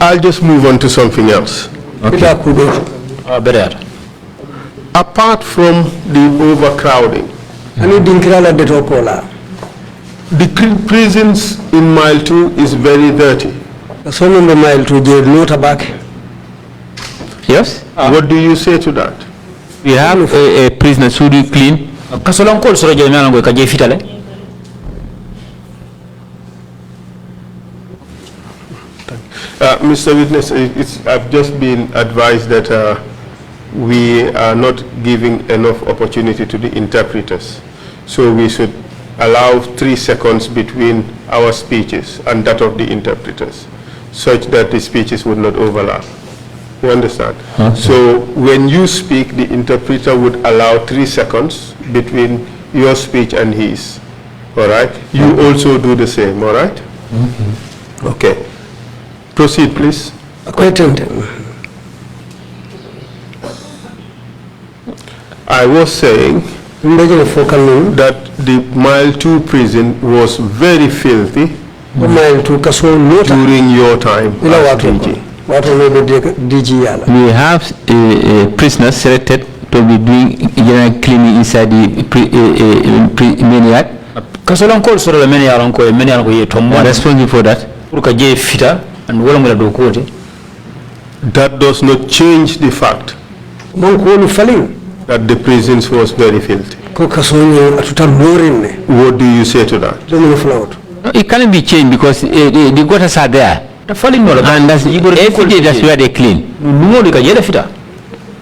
I'll just move on to something else. Okay. Apart from the overcrowding, the prisons in Mile 2 is very dirty. Yes. What do you say to that? We have a prisoner who do clean. Mr. Witness, I've just been advised that we are not giving enough opportunity to the interpreters. So we should allow 3 seconds between our speeches and that of the interpreters, such that the speeches would not overlap. You understand? Okay. So when you speak, the interpreter would allow 3 seconds between your speech and his. All right? You also do the same, all right? Okay. Proceed, please. I was saying that the Mile 2 prison was very filthy during your time as DG. We have prisoners selected to be doing general cleaning inside the main yard. Responsible for that. That does not change the fact that the prisons was very filthy. What do you say to that? It cannot be changed, because the gutters are there. And every day that's where they clean.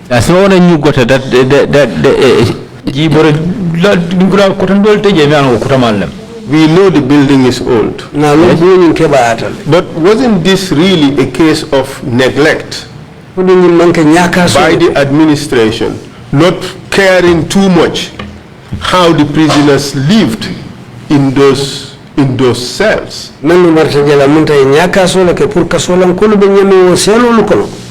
There's no other new gutter that we know the building is old. But wasn't this really a case of neglect by the administration, not caring too much how the prisoners lived in those cells.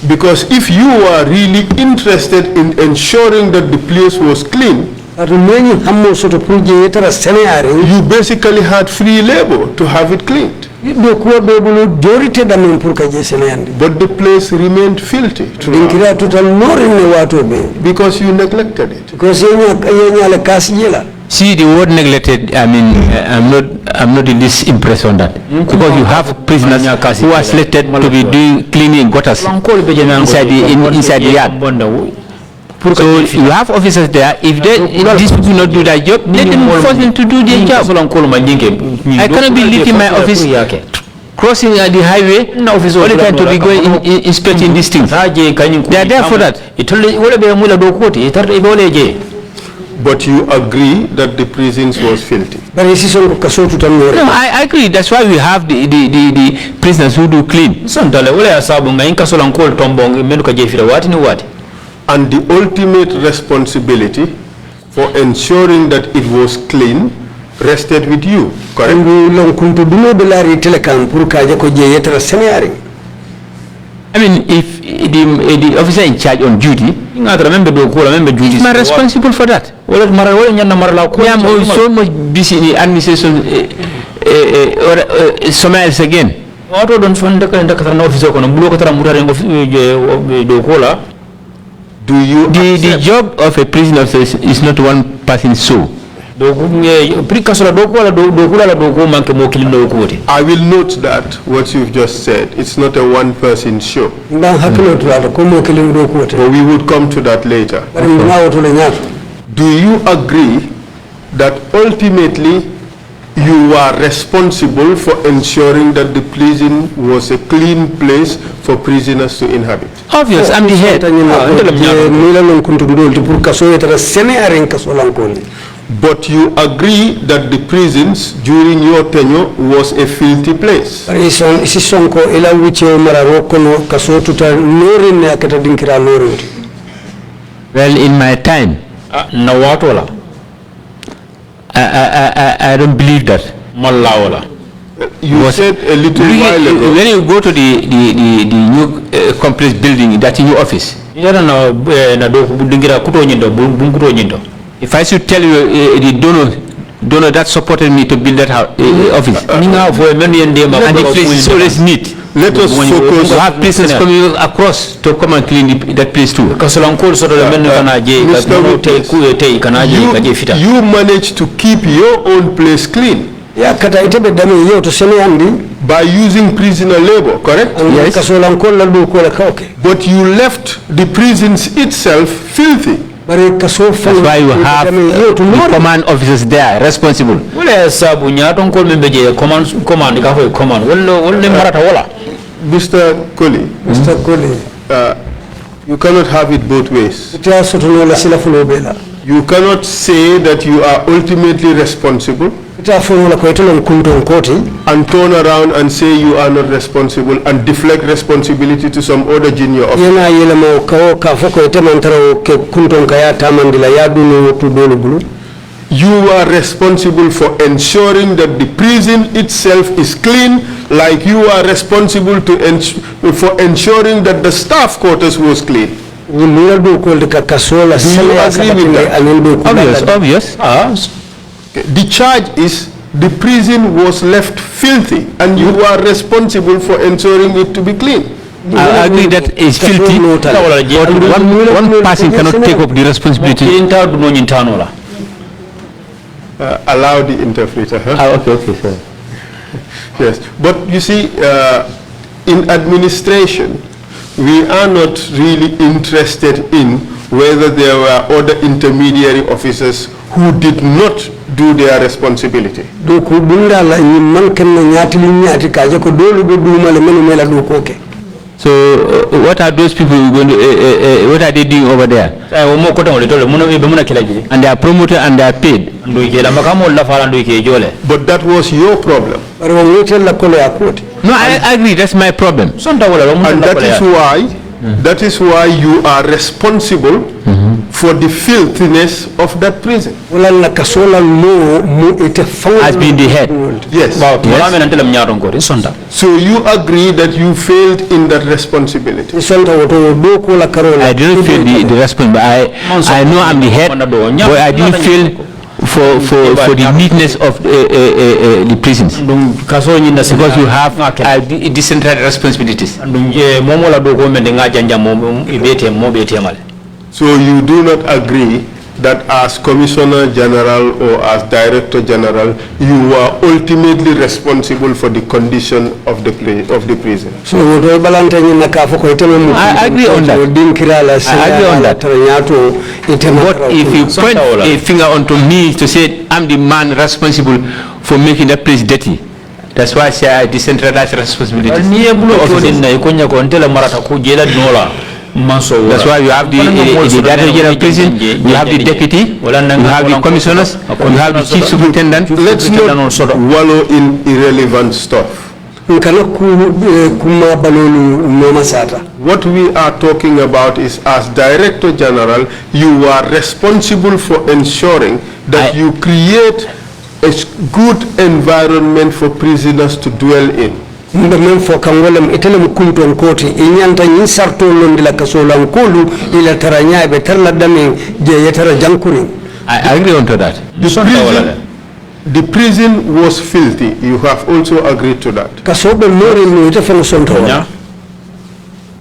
Because if you are really interested in ensuring that the place was clean, you basically had free labor to have it cleaned. But the place remained filthy because you neglected it. See, the word neglected, I mean, I'm not in this impressed on that. Because you have prisoners who are selected to be doing cleaning gutters inside the yard. So you have officers there. If these people not do that job, let them force them to do their job. I cannot be leaving my office, crossing the highway, all the time to be going inspecting these things. They are there for that. But you agree that the prisons was filthy? No, I agree. That's why we have the prisoners who do clean. And the ultimate responsibility for ensuring that it was clean rested with you, correct? I mean, if the officer in charge on duty, he's not responsible for that. I am so much busy in the administration somewhere else again. The job of a prison officer is not one person's soul. I will note that what you've just said, it's not a one-person show. But we would come to that later. Do you agree that ultimately you are responsible for ensuring that the prison was a clean place for prisoners to inhabit? Obvious, I'm the head. But you agree that the prisons during your tenure was a filthy place? Well, in my time, I don't believe that. You said a little while ago. When you go to the new complex building, that new office, if I should tell you the donor that supported me to build that office, and the place is always neat. Let us focus. You have prisoners coming across to come and clean that place too. You managed to keep your own place clean by using prisoner labor, correct? Yes. But you left the prisons itself filthy. That's why you have the command officers there responsible. Mr. Colley, you cannot have it both ways. You cannot say that you are ultimately responsible and turn around and say you are not responsible and deflect responsibility to some other junior officer. You are responsible for ensuring that the prison itself is clean, like you are responsible for ensuring that the staff quarters was clean. Do you agree with that? Obvious. Okay. The charge is the prison was left filthy and you are responsible for ensuring it to be clean. I agree that it's filthy, but one person cannot take up the responsibility. Allow the interpreter. Huh? Okay, sir. Yes, but you see, in administration, we are not really interested in whether there were other intermediary officers who did not do their responsibility. So what are those people going to, what are they doing over there? And they are promoted and they are paid. But that was your problem. No, I agree, that's my problem. And that is why That is why you are responsible for the filthiness of that prison. Has been the head. Yes. So you agree that you failed in that responsibility. I didn't feel the responsibility. I know I'm the head, but I didn't feel for the neatness of the prisons, because you have decentralized responsibilities. So you do not agree that as Commissioner General or as Director General, you are ultimately responsible for the condition of the prison. So I agree on that. I agree on that. But if you point a finger onto me to say I'm the man responsible for making that place dirty, that's why I say I decentralized responsibilities. That's why you have the Director General Prison, you have the deputy, you have the commissioners, you have the chief superintendent. Let's not wallow in irrelevant stuff. What we are talking about is, as Director General, you are responsible for ensuring that you create a good environment for prisoners to dwell in. I agree on to that. The prison was filthy. You have also agreed to that.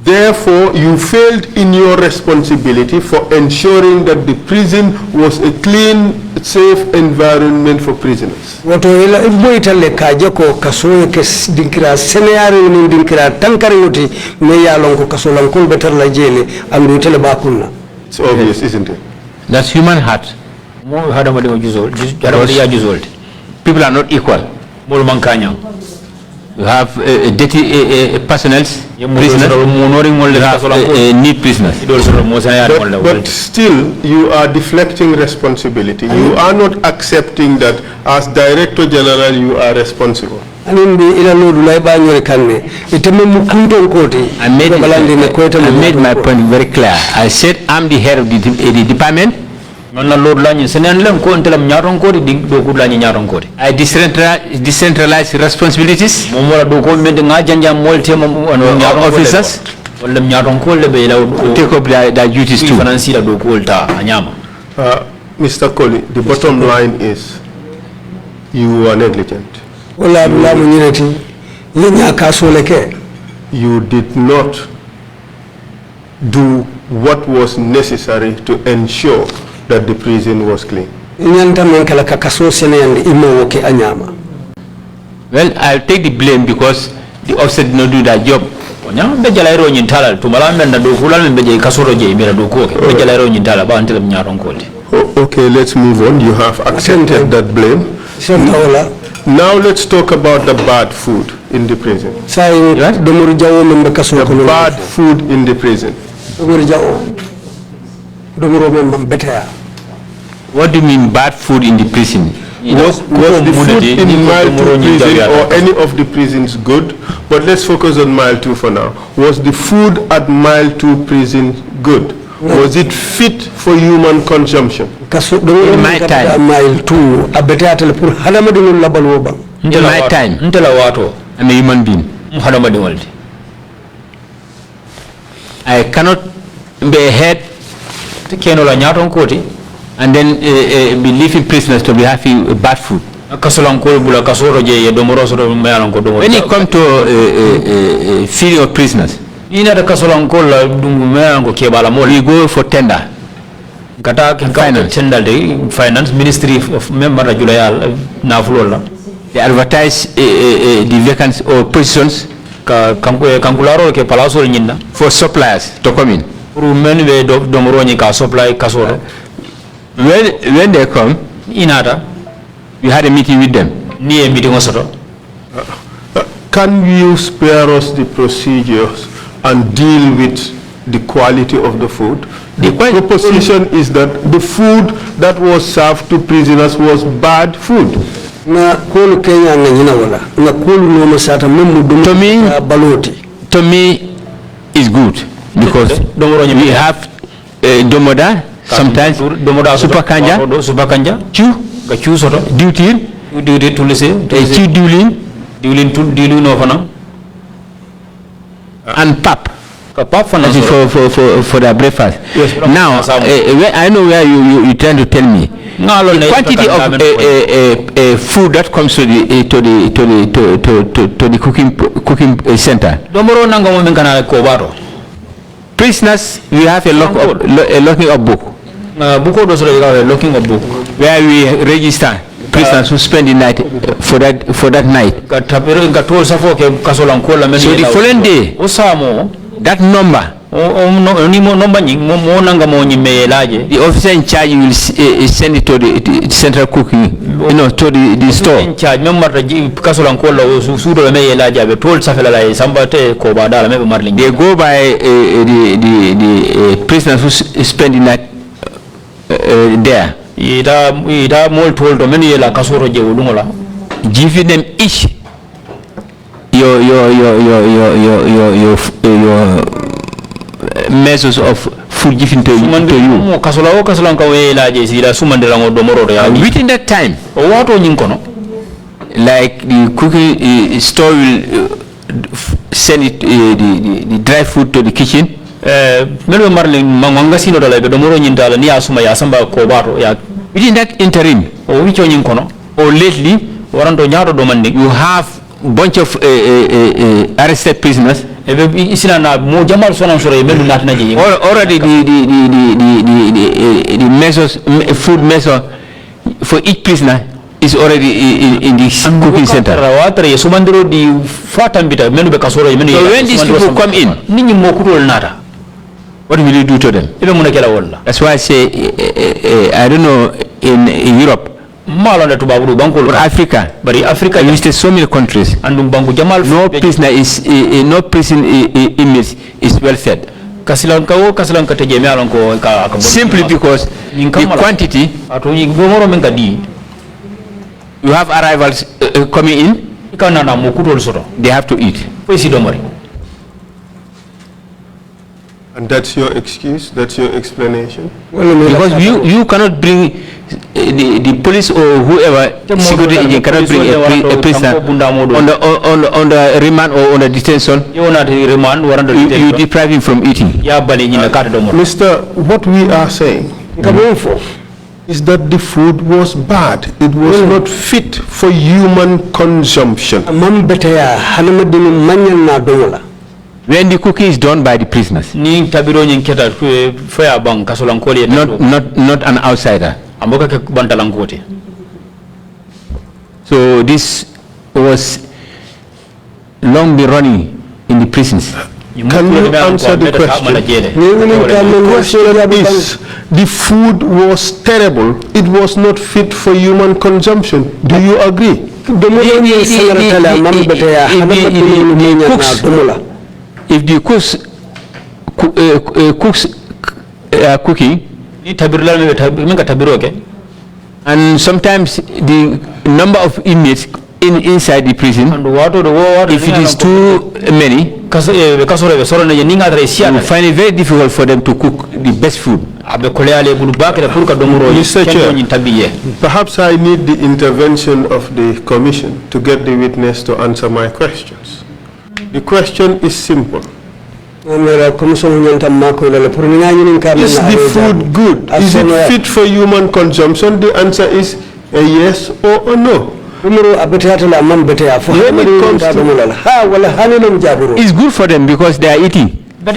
Therefore, you failed in your responsibility for ensuring that the prison was a clean, safe environment for prisoners. It's obvious, isn't it? That's human heart. People are not equal. You have dirty personnel, prisoners, you have neat prisoners. But still, you are deflecting responsibility. You are not accepting that as Director General, you are responsible. I made my point very clear. I said I'm the head of the department. I decentralize responsibilities. Officers take up their duties too. Mr. Colley, the bottom line is you are negligent. You did not do what was necessary to ensure that the prison was clean. Well, I'll take the blame because the officer did not do that job. Okay, let's move on. You have accepted that blame. Now let's talk about the bad food in the prison. The bad food in the prison. What do you mean bad food in the prison? Was the food in Mile 2 prison or any of the prisons good? But let's focus on Mile 2 for now. Was the food at Mile 2 prison good? Was it fit for human consumption? In my time, I'm a human being. I cannot be a head and then be leaving prisoners to be having bad food. When it comes to feeding of prisoners, we go for tender. Finance Ministry of they advertise the vacancies or positions for suppliers to come in. When they come, we had a meeting with them. Can you spare us the procedures and deal with the quality of the food? The proposition is that the food that was served to prisoners was bad food. To me, it's good. Because we have domoda, sometimes super kanja, chu, duty, and pap. For their breakfast. Yes, now, I know where you trying to tell me. The quantity of food that comes to the cooking center. Prisoners, we have a locking up book. Where we register prisoners who spend the night for that night. So the following day, that number, the officer in charge will send it to the central cooking, to the store. They go by the prisoners who spend the night there. Giving them each your measures of food given to you. Within that time, like the cooking store will send it the dry food to the kitchen. Within that interim, or lately, you have bunch of arrested prisoners. Already the measures, food measure for each prisoner is already in the cooking center. So when these people come in, what will you do to them? That's why I say, I don't know, in Europe, or Africa, you visited so many countries. No prisoner is, no prison inmate is well fed. Simply because the quantity, you have arrivals coming in, they have to eat. And that's your excuse? That's your explanation? Because you cannot bring the police or whoever security agent cannot bring a prisoner on the remand or on the detention. You deprive him from eating. Mr. What we are saying is that the food was bad. It was not fit for human consumption. When the cooking is done by the prisoners, not an outsider. So this was long been running in the prisons. Can you answer the question? The question is, the food was terrible. It was not fit for human consumption. Do you agree? If the cooks are cooking, and sometimes the number of inmates inside the prison, if it is too many, you find it very difficult for them to cook the best food. Mr. Chair, perhaps I need the intervention of the Commission to get the witness to answer my questions. The question is simple. Is the food good? Is it fit for human consumption? The answer is a yes or a no. It's good for them because they are eating. Well,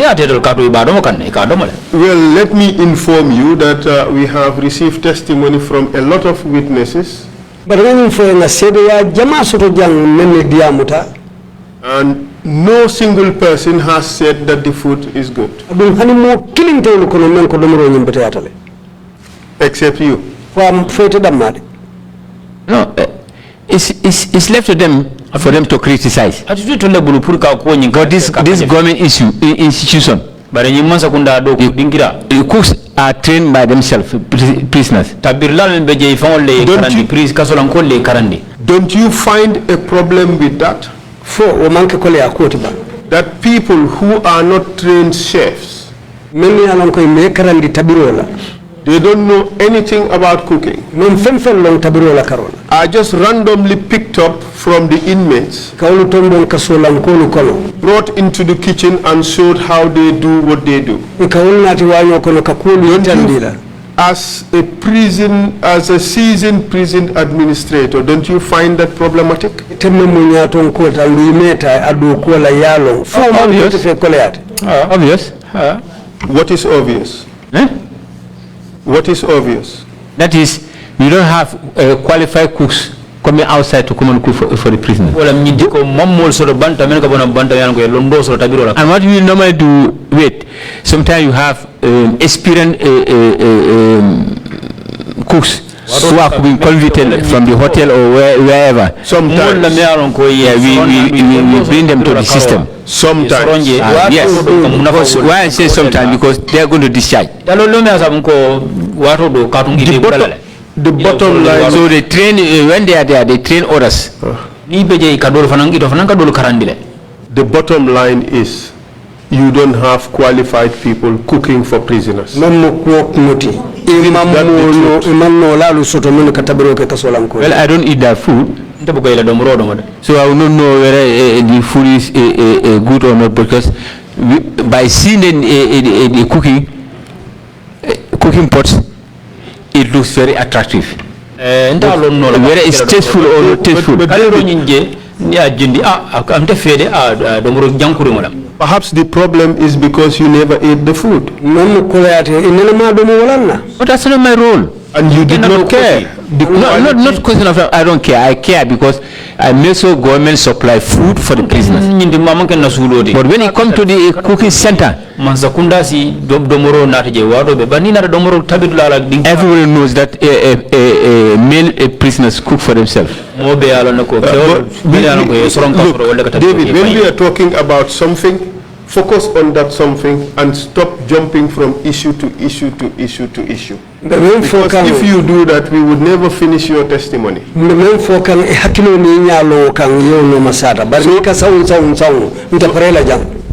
let me inform you that we have received testimony from a lot of witnesses. And no single person has said that the food is good. Except you. No, it's left to them for them to criticize. But this government institution, the cooks are trained by themselves, prisoners. Don't you find a problem with that? that people who are not trained chefs, they don't know anything about cooking, are just randomly picked up from the inmates, brought into the kitchen and showed how they do what they do. As a seasoned prison administrator, don't you find that problematic? Obvious. What is obvious? What is obvious? That is, you don't have qualified cooks coming outside to come and cook for the prisoners. And what we normally do, sometimes you have experienced cooks who are being convicted from the hotel or wherever. Sometimes. We bring them to the system. Sometimes. Yes. Why I say sometimes? Because they are going to discharge. The bottom line. So they train, when they are there, they train others. The bottom line is, you don't have qualified people cooking for prisoners. Well, I don't eat that food, so I will not know whether the food is good or not, because by seeing the cooking pots, it looks very attractive. Whether it's tasteful or not tasteful. Perhaps the problem is because you never ate the food. But that's not my role. And you did not care. Not question of I don't care. I care because I make sure government supply food for the prisoners. But when it comes to the cooking center, everyone knows that male prisoners cook for themselves. David, when we are talking about something, focus on that something and stop jumping from issue to issue to issue to issue. Because if you do that, we would never finish your testimony.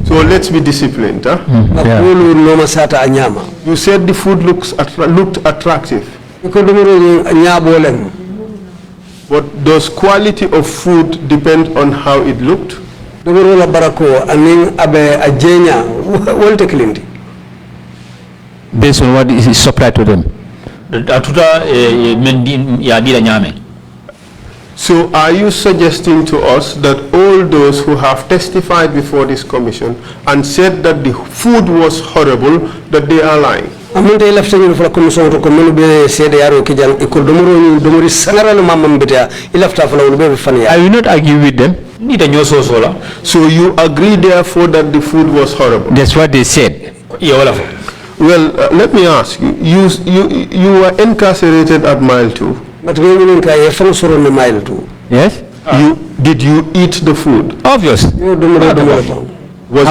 So let's be disciplined. Huh? You said the food looked attractive. But does quality of food depend on how it looked? Based on what is supplied to them. So are you suggesting to us that all those who have testified before this commission and said that the food was horrible, that they are lying? I will not argue with them. So you agree therefore that the food was horrible? That's what they said. Well, let me ask you, you were incarcerated at Mile 2. Yes? Did you eat the food? Obvious. I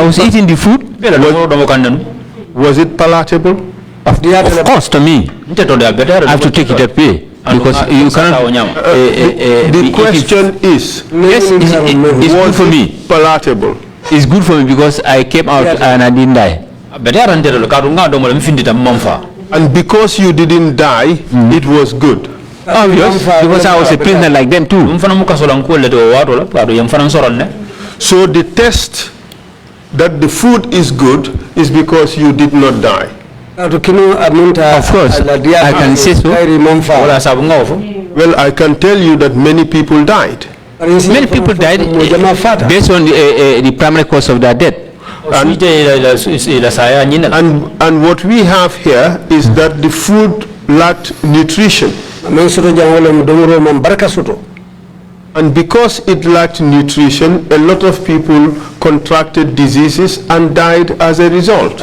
was eating the food. Was it palatable? Of course, to me. I have to take it away. Because you cannot. The question is, yes, it's good for me. Palatable. It's good for me because I came out and I didn't die. And because you didn't die, it was good. Obvious, because I was a prisoner like them too. So the test that the food is good is because you did not die. Of course, I can say so. Well, I can tell you that many people died. Many people died based on the primary cause of their death. And what we have here is that the food lacked nutrition. And because it lacked nutrition, a lot of people contracted diseases and died as a result.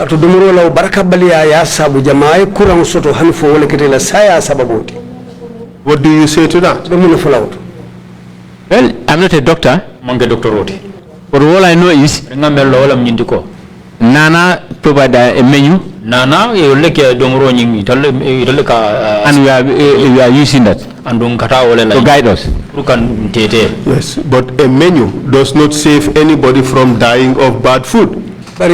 What do you say to that? Well, I'm not a doctor. But all I know is Nana provided a menu. And we are using that to guide us. Yes, but a menu does not save anybody from dying of bad food. Well,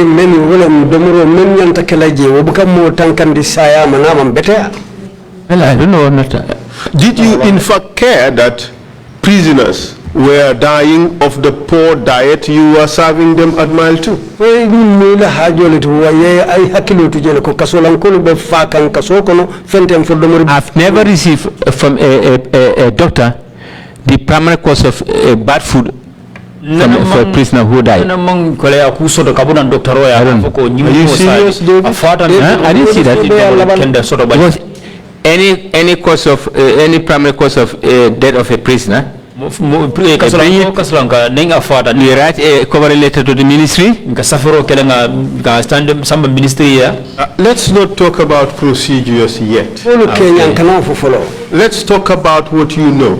I don't know. Did you in fact care that prisoners were dying of the poor diet you were serving them at Mile 2? I've never received from a doctor the primary cause of bad food for a prisoner who died. Are you serious, David? I didn't see that. Because any cause of any primary cause of death of a prisoner, you write a cover letter to the ministry. Let's not talk about procedures yet. Let's talk about what you know.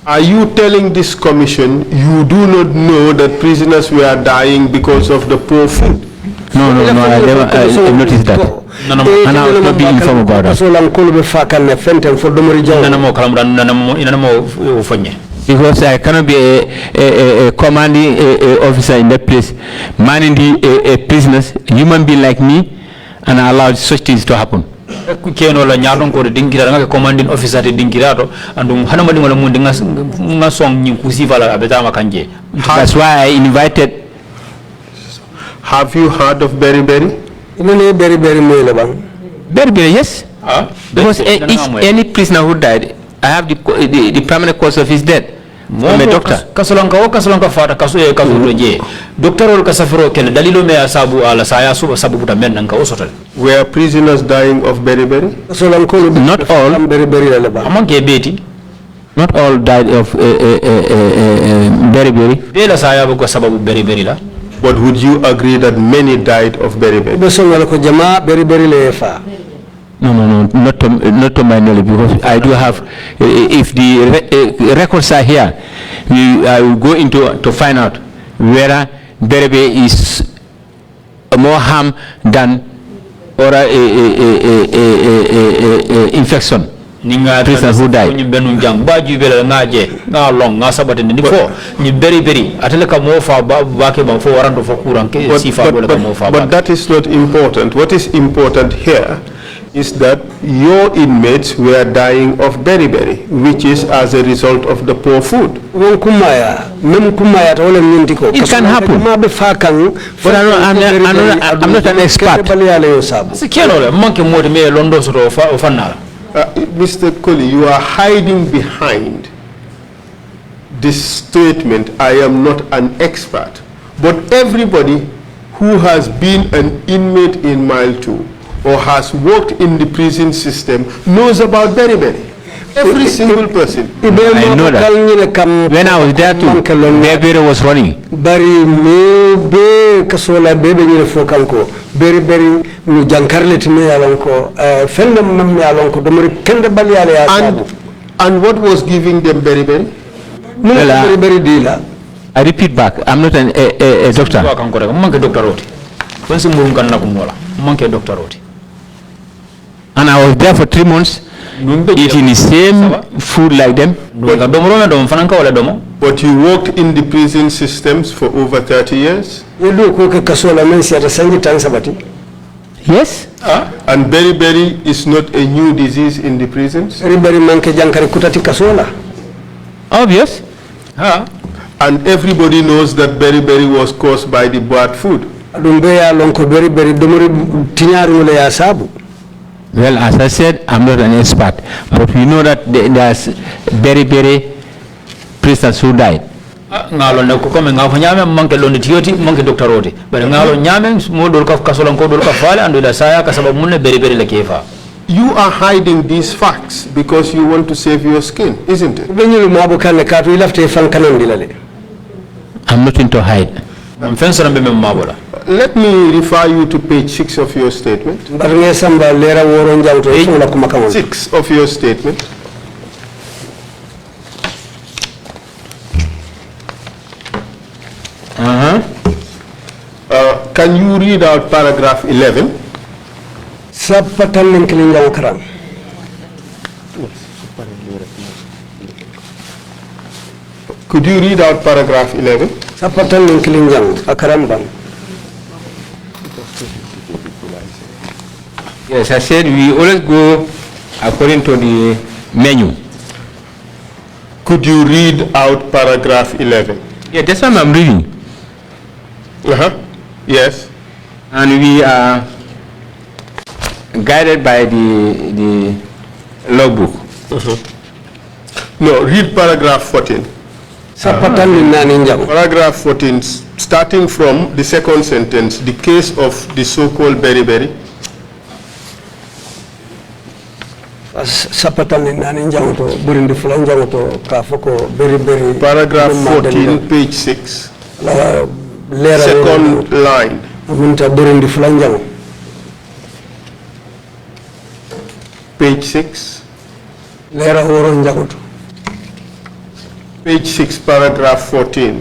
Are you telling this commission you do not know that prisoners were dying because of the poor food? No, I never noticed that. And I will not be informed about that. Because I cannot be a commanding officer in that place, manning the prisoners, human being like me, and I allow such things to happen. Commanding officer that's why I invited. Have you heard of beriberi? Beriberi, yes. Because any prisoner who died, I have the primary cause of his death. I'm a doctor. Were prisoners dying of beriberi? Not all. Not all died of beriberi. But would you agree that many died of beriberi? No, not to my knowledge, because I do have, if the records are here, I will go into to find out whether beriberi is more harm than or infection. Prisoners who died. But that is not important. What is important here is that your inmates were dying of beriberi, which is as a result of the poor food. It can happen. But I'm not an expert. Mr. Colley, you are hiding behind this statement, I am not an expert. But everybody who has been an inmate in Mile 2 or has worked in the prison system knows about beriberi. Every single person. I know that. When I was there too, beriberi was running. And what was giving them beriberi? I repeat back, I'm not a doctor. And I was there for 3 months, eating the same food like them. But you worked in the prison systems for over 30 years? Yes. And beriberi is not a new disease in the prisons? Obvious. And everybody knows that beriberi was caused by the bad food. Well, as I said, I'm not an expert, but we know that there's beriberi prisoners who died. You are hiding these facts because you want to save your skin, isn't it? I'm not into hide. Let me refer you to page 6 of your statement. 6 of your statement. Can you read out paragraph 11? Could you read out paragraph 11? Sapatan ng kilinjang akarambang. Yes, I said we always go according to the menu. Could you read out paragraph 11? Yeah, that's what I'm reading. Yes. And we are guided by the logbook. No, read paragraph 14. Paragraph 14, starting from the second sentence, the case of the so-called beriberi. Paragraph 14, page 6. Second line. Page 6. Page 6, paragraph 14.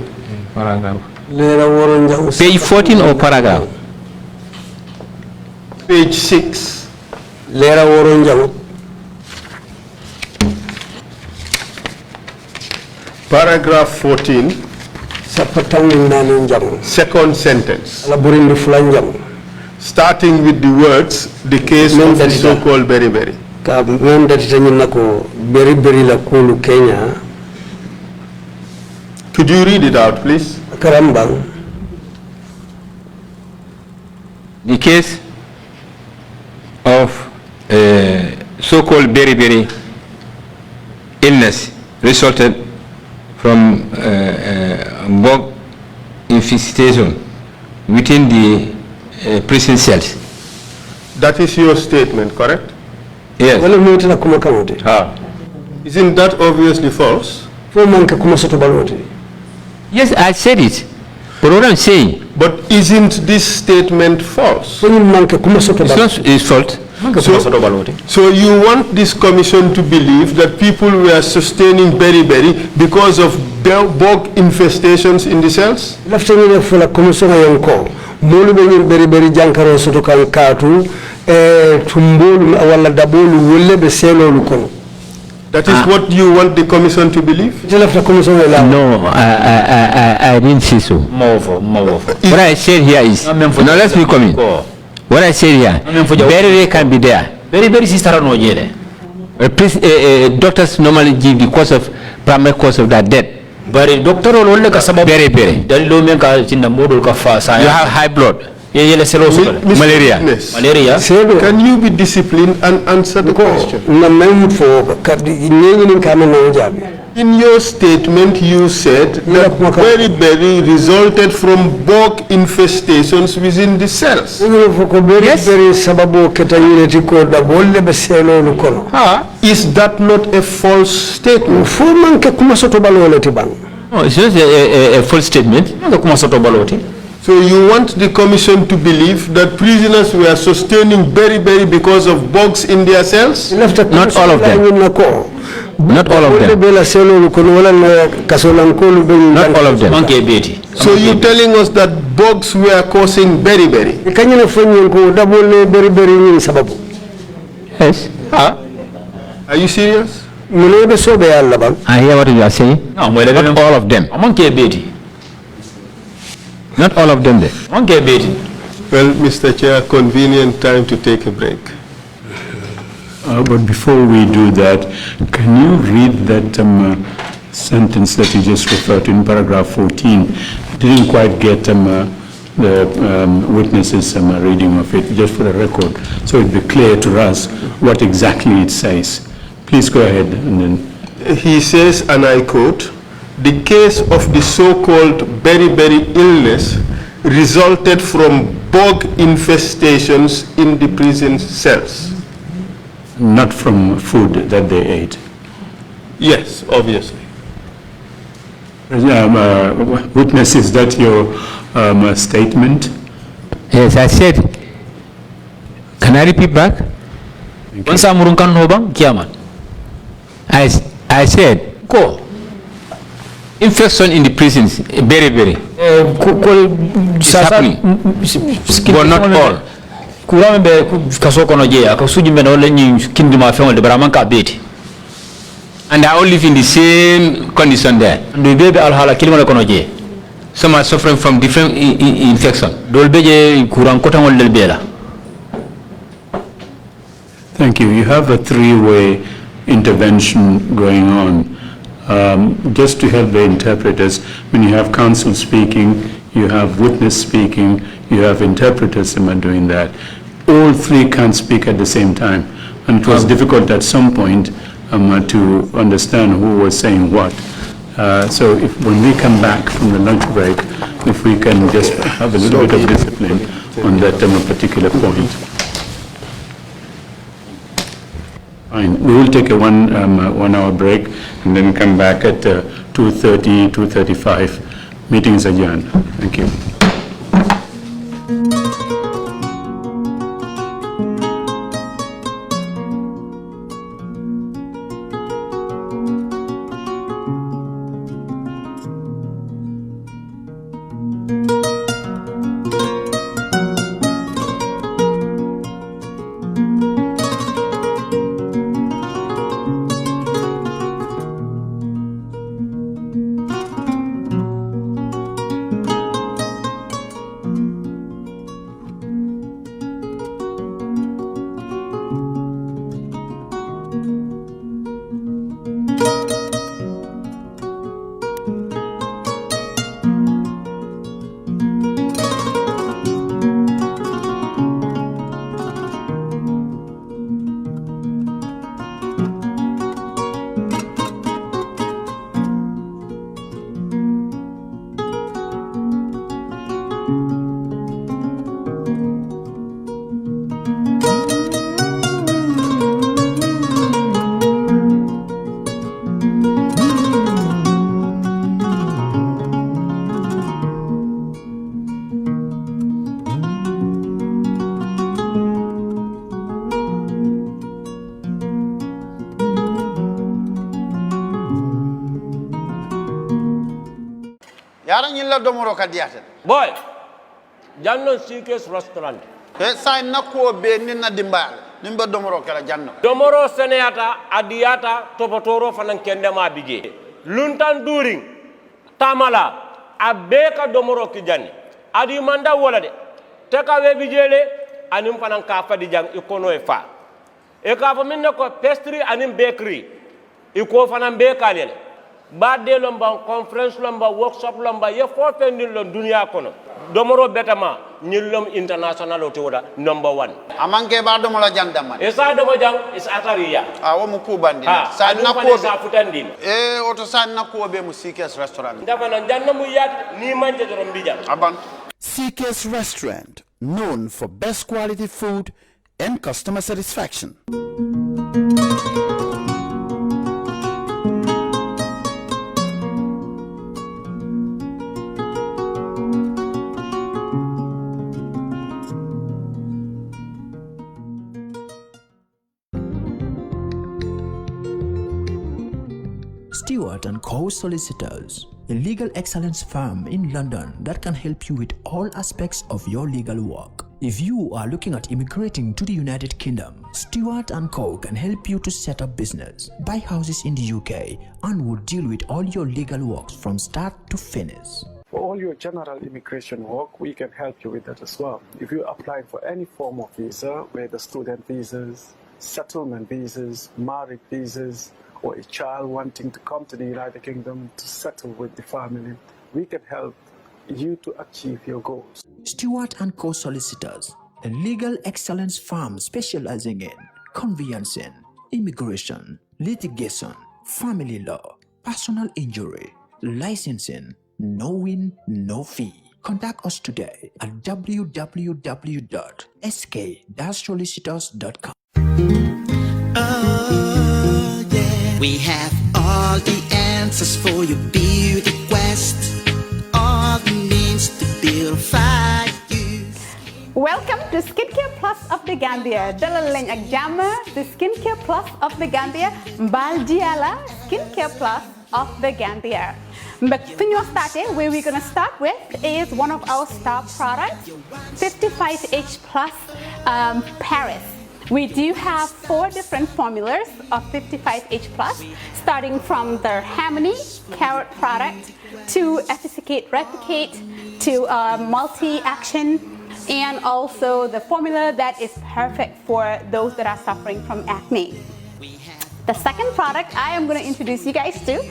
Page 14 or paragraph? Page 6. Paragraph 14. Second sentence. Starting with the words, the case of the so-called beriberi. Could you read it out, please? The case of so-called beriberi illness resulted from bug infestation within the prison cells. That is your statement, correct? Yes. Isn't that obviously false? Yes, I said it. But what I'm saying. But isn't this statement false? It's false. So you want this commission to believe that people were sustaining beriberi because of bug infestations in the cells? That is what you want the commission to believe? No, I didn't say so. What I said here is, now let me come in. What I said here, beriberi can be there. Doctors normally give the cause of primary cause of that death. Beriberi. You have high blood. Malaria. Can you be disciplined and answer the question? In your statement, you said that beriberi resulted from bug infestations within the cells. Yes. Is that not a false statement? No, it's just a false statement. So you want the commission to believe that prisoners were sustaining beriberi because of bugs in their cells? Not all of them. Not all of them. Not all of them. So you're telling us that bugs were causing beriberi? Yes. Are you serious? I hear what you are saying. Not all of them. Not all of them there. Well, Mr. Chair, convenient time to take a break. But before we do that, can you read that sentence that you just referred to in paragraph 14? I didn't quite get the witnesses reading of it, just for the record, so it'd be clear to us what exactly it says. Please go ahead. And then. He says, and I quote, "The case of the so-called beriberi illness resulted from bug infestations in the prison cells." Not from food that they ate? Yes, obviously. Witness, is that your statement? Yes, I said. Can I repeat back? I said, go. Infection in the prisons, beriberi. It's happening. But not all. And they all live in the same condition there. Some are suffering from different infection. Thank you. You have a three-way intervention going on. Just to help the interpreters, when you have counsel speaking, you have witness speaking, you have interpreters who are doing that. All three can't speak at the same time. And it was difficult at some point to understand who was saying what. So when we come back from the lunch break, if we can just have a little bit of discipline on that particular point. Fine. We will take a 1 hour break and then come back at 2:30, 2:35. Meeting is adjourned. Thank you. domoro kadiate boy jannon sikes restaurant e sai nakko be ninna dimbal nimbe domoro kala janno domoro seneyata adiyata topotoro fanan kendema bije luntan during tamala abeka domoro ki janni adi manda wala de te ka we bijele anim fanan ka fadi jang ikono e fa e ka fa minne ko pastry anim bakery iko fanan be kalele badde lomba conference lomba workshop lomba ye fo fendin lon dunia kono domoro betama nyillom international o toda number 1 amanke ba domo la jandama e sa domo jang is atariya wo mu kubandi sa nakko sa futandin e oto sa nakko be mu sikes restaurant ndama na janna mu yat ni manje do mbija aban CK's Restaurant, known for best quality food and customer satisfaction. Stewart & Co. Solicitors, a legal excellence firm in London that can help you with all aspects of your legal work. If you are looking at immigrating to the United Kingdom, Stewart & Co. can help you to set up business, buy houses in the UK, and will deal with all your legal works from start to finish. For all your general immigration work, we can help you with that as well. If you're applying for any form of visa, whether student visas, settlement visas, marriage visas, or a child wanting to come to the United Kingdom to settle with the family, we can help you to achieve your goals. Stewart & Co. Solicitors, a legal excellence firm specializing in conveyancing, immigration, litigation, family law, personal injury, licensing, no win, no fee. Contact us today at www.sk-solicitors.com. We have all the answers for your beauty quest, all the means to beautify you. Welcome to Skincare Plus of the Gambia. Dalal lañ ak jàmm the Skincare Plus of the Gambia. Mbal Diala Skincare Plus of the Gambia. But where we're gonna start with is one of our star products, 55H Plus Paris. We do have 4 different formulas of 55H+, starting from the Harmony carrot product to Efficacate Replicate to multi-action, and also the formula that is perfect for those that are suffering from acne. The second product I am going to introduce you guys to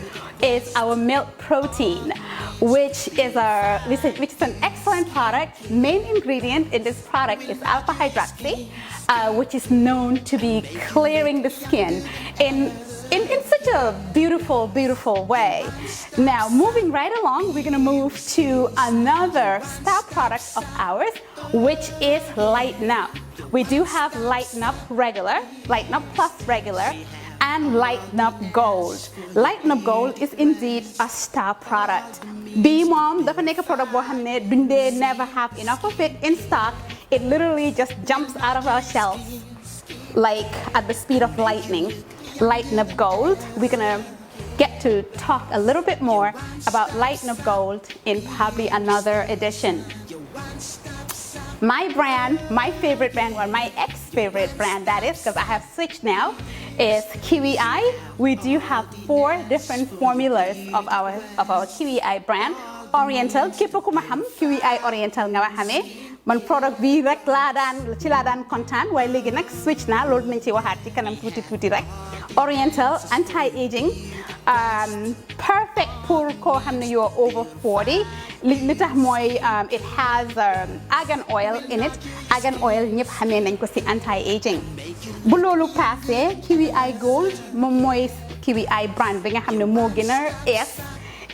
is our milk protein, which is an excellent product. Main ingredient in this product is alpha hydroxy, which is known to be clearing the skin in such a beautiful way. Now, moving right along, we're going to move to another star product of ours, which is Lighten Up. We do have Lighten Up Regular, Lighten Up Plus Regular, and Lighten Up Gold. Lighten Up Gold is indeed a star product. Bii moom dafa nekk product boo xam ne duñ dee never have enough of it in stock. It literally just jumps out of our shelves like at the speed of lightning. Lighten Up Gold. We're gonna get to talk a little bit more about Lighten Up Gold in probably another edition. My brand, my favorite brand, or my ex-favorite brand that is, because I have switched now, is Kiwi Eye. We do have 4 different formulas of our Kiwi Eye brand. Oriental, képp ku ma xam Kiwi Eye Oriental nga ma xamee. Man product bi rek ci laa daan kontaan, waaye léegi nag switch na, loolu nañ ci waxaat ci kanam tuuti rek. Oriental anti-aging, perfect pour koo xam ne you're over 40. Li tax mooy it has argan oil in it. Argan oil ñëpp xamee nañ ko ci anti-aging. Bu loolu passé Kiwi Eye Gold moom mooy Kiwi Eye brand bi nga xam ne moo gën a ees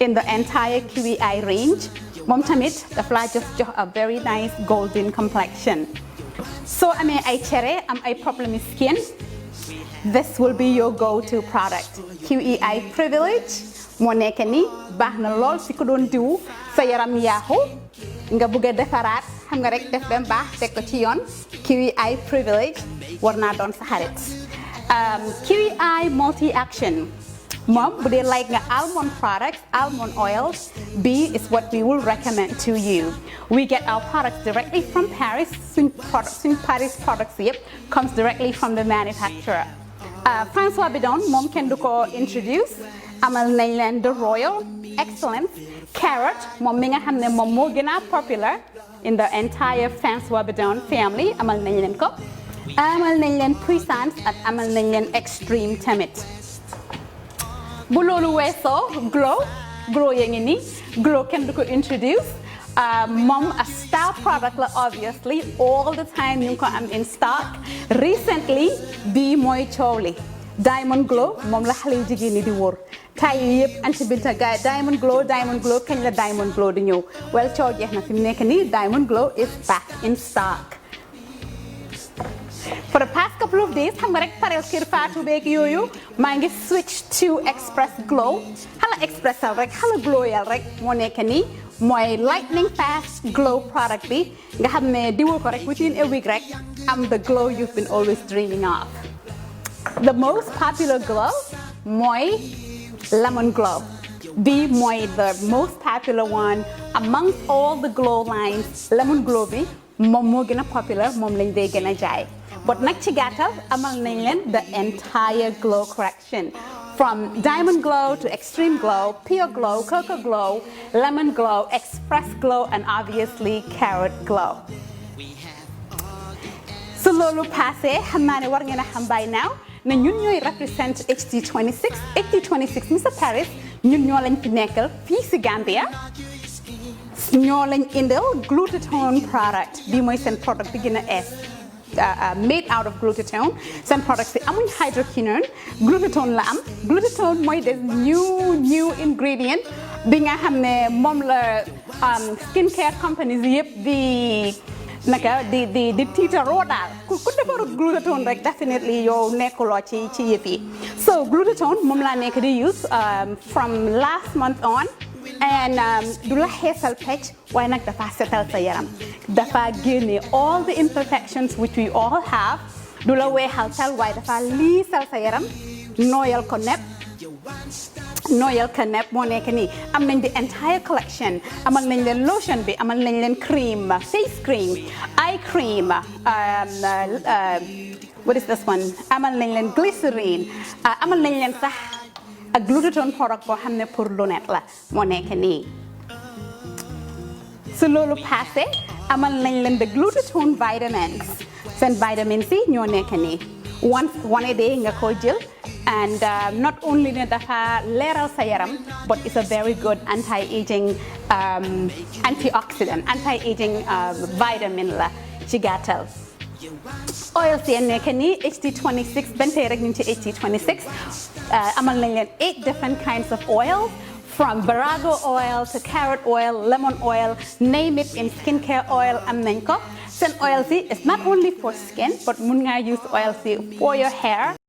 in the entire Kiwi Eye range. Moom tamit daf laa jox a very nice golden complexion. So amee ay cere am ay problème skin, this will be your go-to product. Kiwi Eye Privilege moo nekk ni baax na lool si ko doon diw sa yaram yaaxu nga bëgg a defaraat xam nga rek def bem baax teg ko ci yoon. Kiwi Eye Privilege war naa doon sa xarit. Kiwi Eye Multi-Action moom bu dee like nga almond products, almond oils, B is what we will recommend to you. We get our products directly from Paris. Suñ Paris products yep comes directly from the manufacturer. François Bidon moom kenn du ko introduce. Amal nañ leen the Royal Excellence Carrot moom mi nga xam ne moom moo gën a popular in the entire François Bidon family. Amal nañ leen ko. Amal nañ leen Puissance ak amal nañ leen Extreme tamit. Bu loolu weesoo Glow yaa ngi nii. Glow kenn du ko introduce. Moom a star product la obviously all the time ñu ngi ko am in stock. Recently bii mooy coow li. Diamond Glow moom la xale yu jigéen ñi di wóor. Tay yëpp anti binta gaay Diamond Glow kañ la Diamond Glow di ñëw. Well coow jeex na fi mu nekk nii Diamond Glow is back in stock. For the past couple of days xam nga rek pareel kër Fatou beeg yooyu maa ngi switch to Express Glow. Xala expressal rek xala glowyal rek moo nekk nii mooy lightning fast glow product bi nga xam ne diwoo ko rek within a week rek am the glow you've been always dreaming of. The most popular glow mooy lemon glow. Bi mooy the most popular one amongst all the glow lines. Lemon glow bi moom moo gën a popular moom lañ dee gën a jaay. But nag ci gàttal amal nañ leen the entire glow correction. From Diamond Glow to Extreme Glow, Pure Glow, Cocoa Glow, Lemon Glow, Express Glow, and obviously Carrot Glow. So loolu passé xam naa ne war ngeen a xam by now ne ñun ñooy represent HD26. HD26 Mr Paris ñun ñoo lañ fi nekkal fii si Gambia. Ñoo lañ indil glutathione product bi mooy seen product bi gën a ees. Made out of glutathione. Some products say amuñ hydroquinone. Glutathione la am. Glutathione mooy des new ingredient bi nga xam ne moom la skincare companies yëpp di tiitaroo daal ku defarut glutathione rek definitely yow nekkuloo ci yëf yi. So glutathione moom laa nekk di use from last month on. And du la xeesal pecc waaye nag dafa setal sa yaram dafa génne all the imperfections which we all have du la weexal tal waaye dafa liisal sa yaram nooyal ko nepp moo nekk nii am nañ the entire collection amal nañ leen lotion bi amal nañ leen cream face cream eye cream what is this one amal nañ leen glycerine amal nañ leen sax ak glutathione product boo xam ne pour lunette la moo nekk nii su loolu passé amal nañ leen the glutathione vitamins seen vitamins yi ñoo nekk nii one a day nga ko jël and not only ne dafa leeral sa yaram but it's a very good anti-aging antioxidant anti-aging vitamin la ci gàttal oil si nekk nii HT26 benn tey rek ñu ngi ci HT26 amal nañ leen 8 different kinds of oil from barago oil to carrot oil lemon oil name it in skincare oil am nañ ko seen oil si is not only for skin but mun nga use oil si for your hair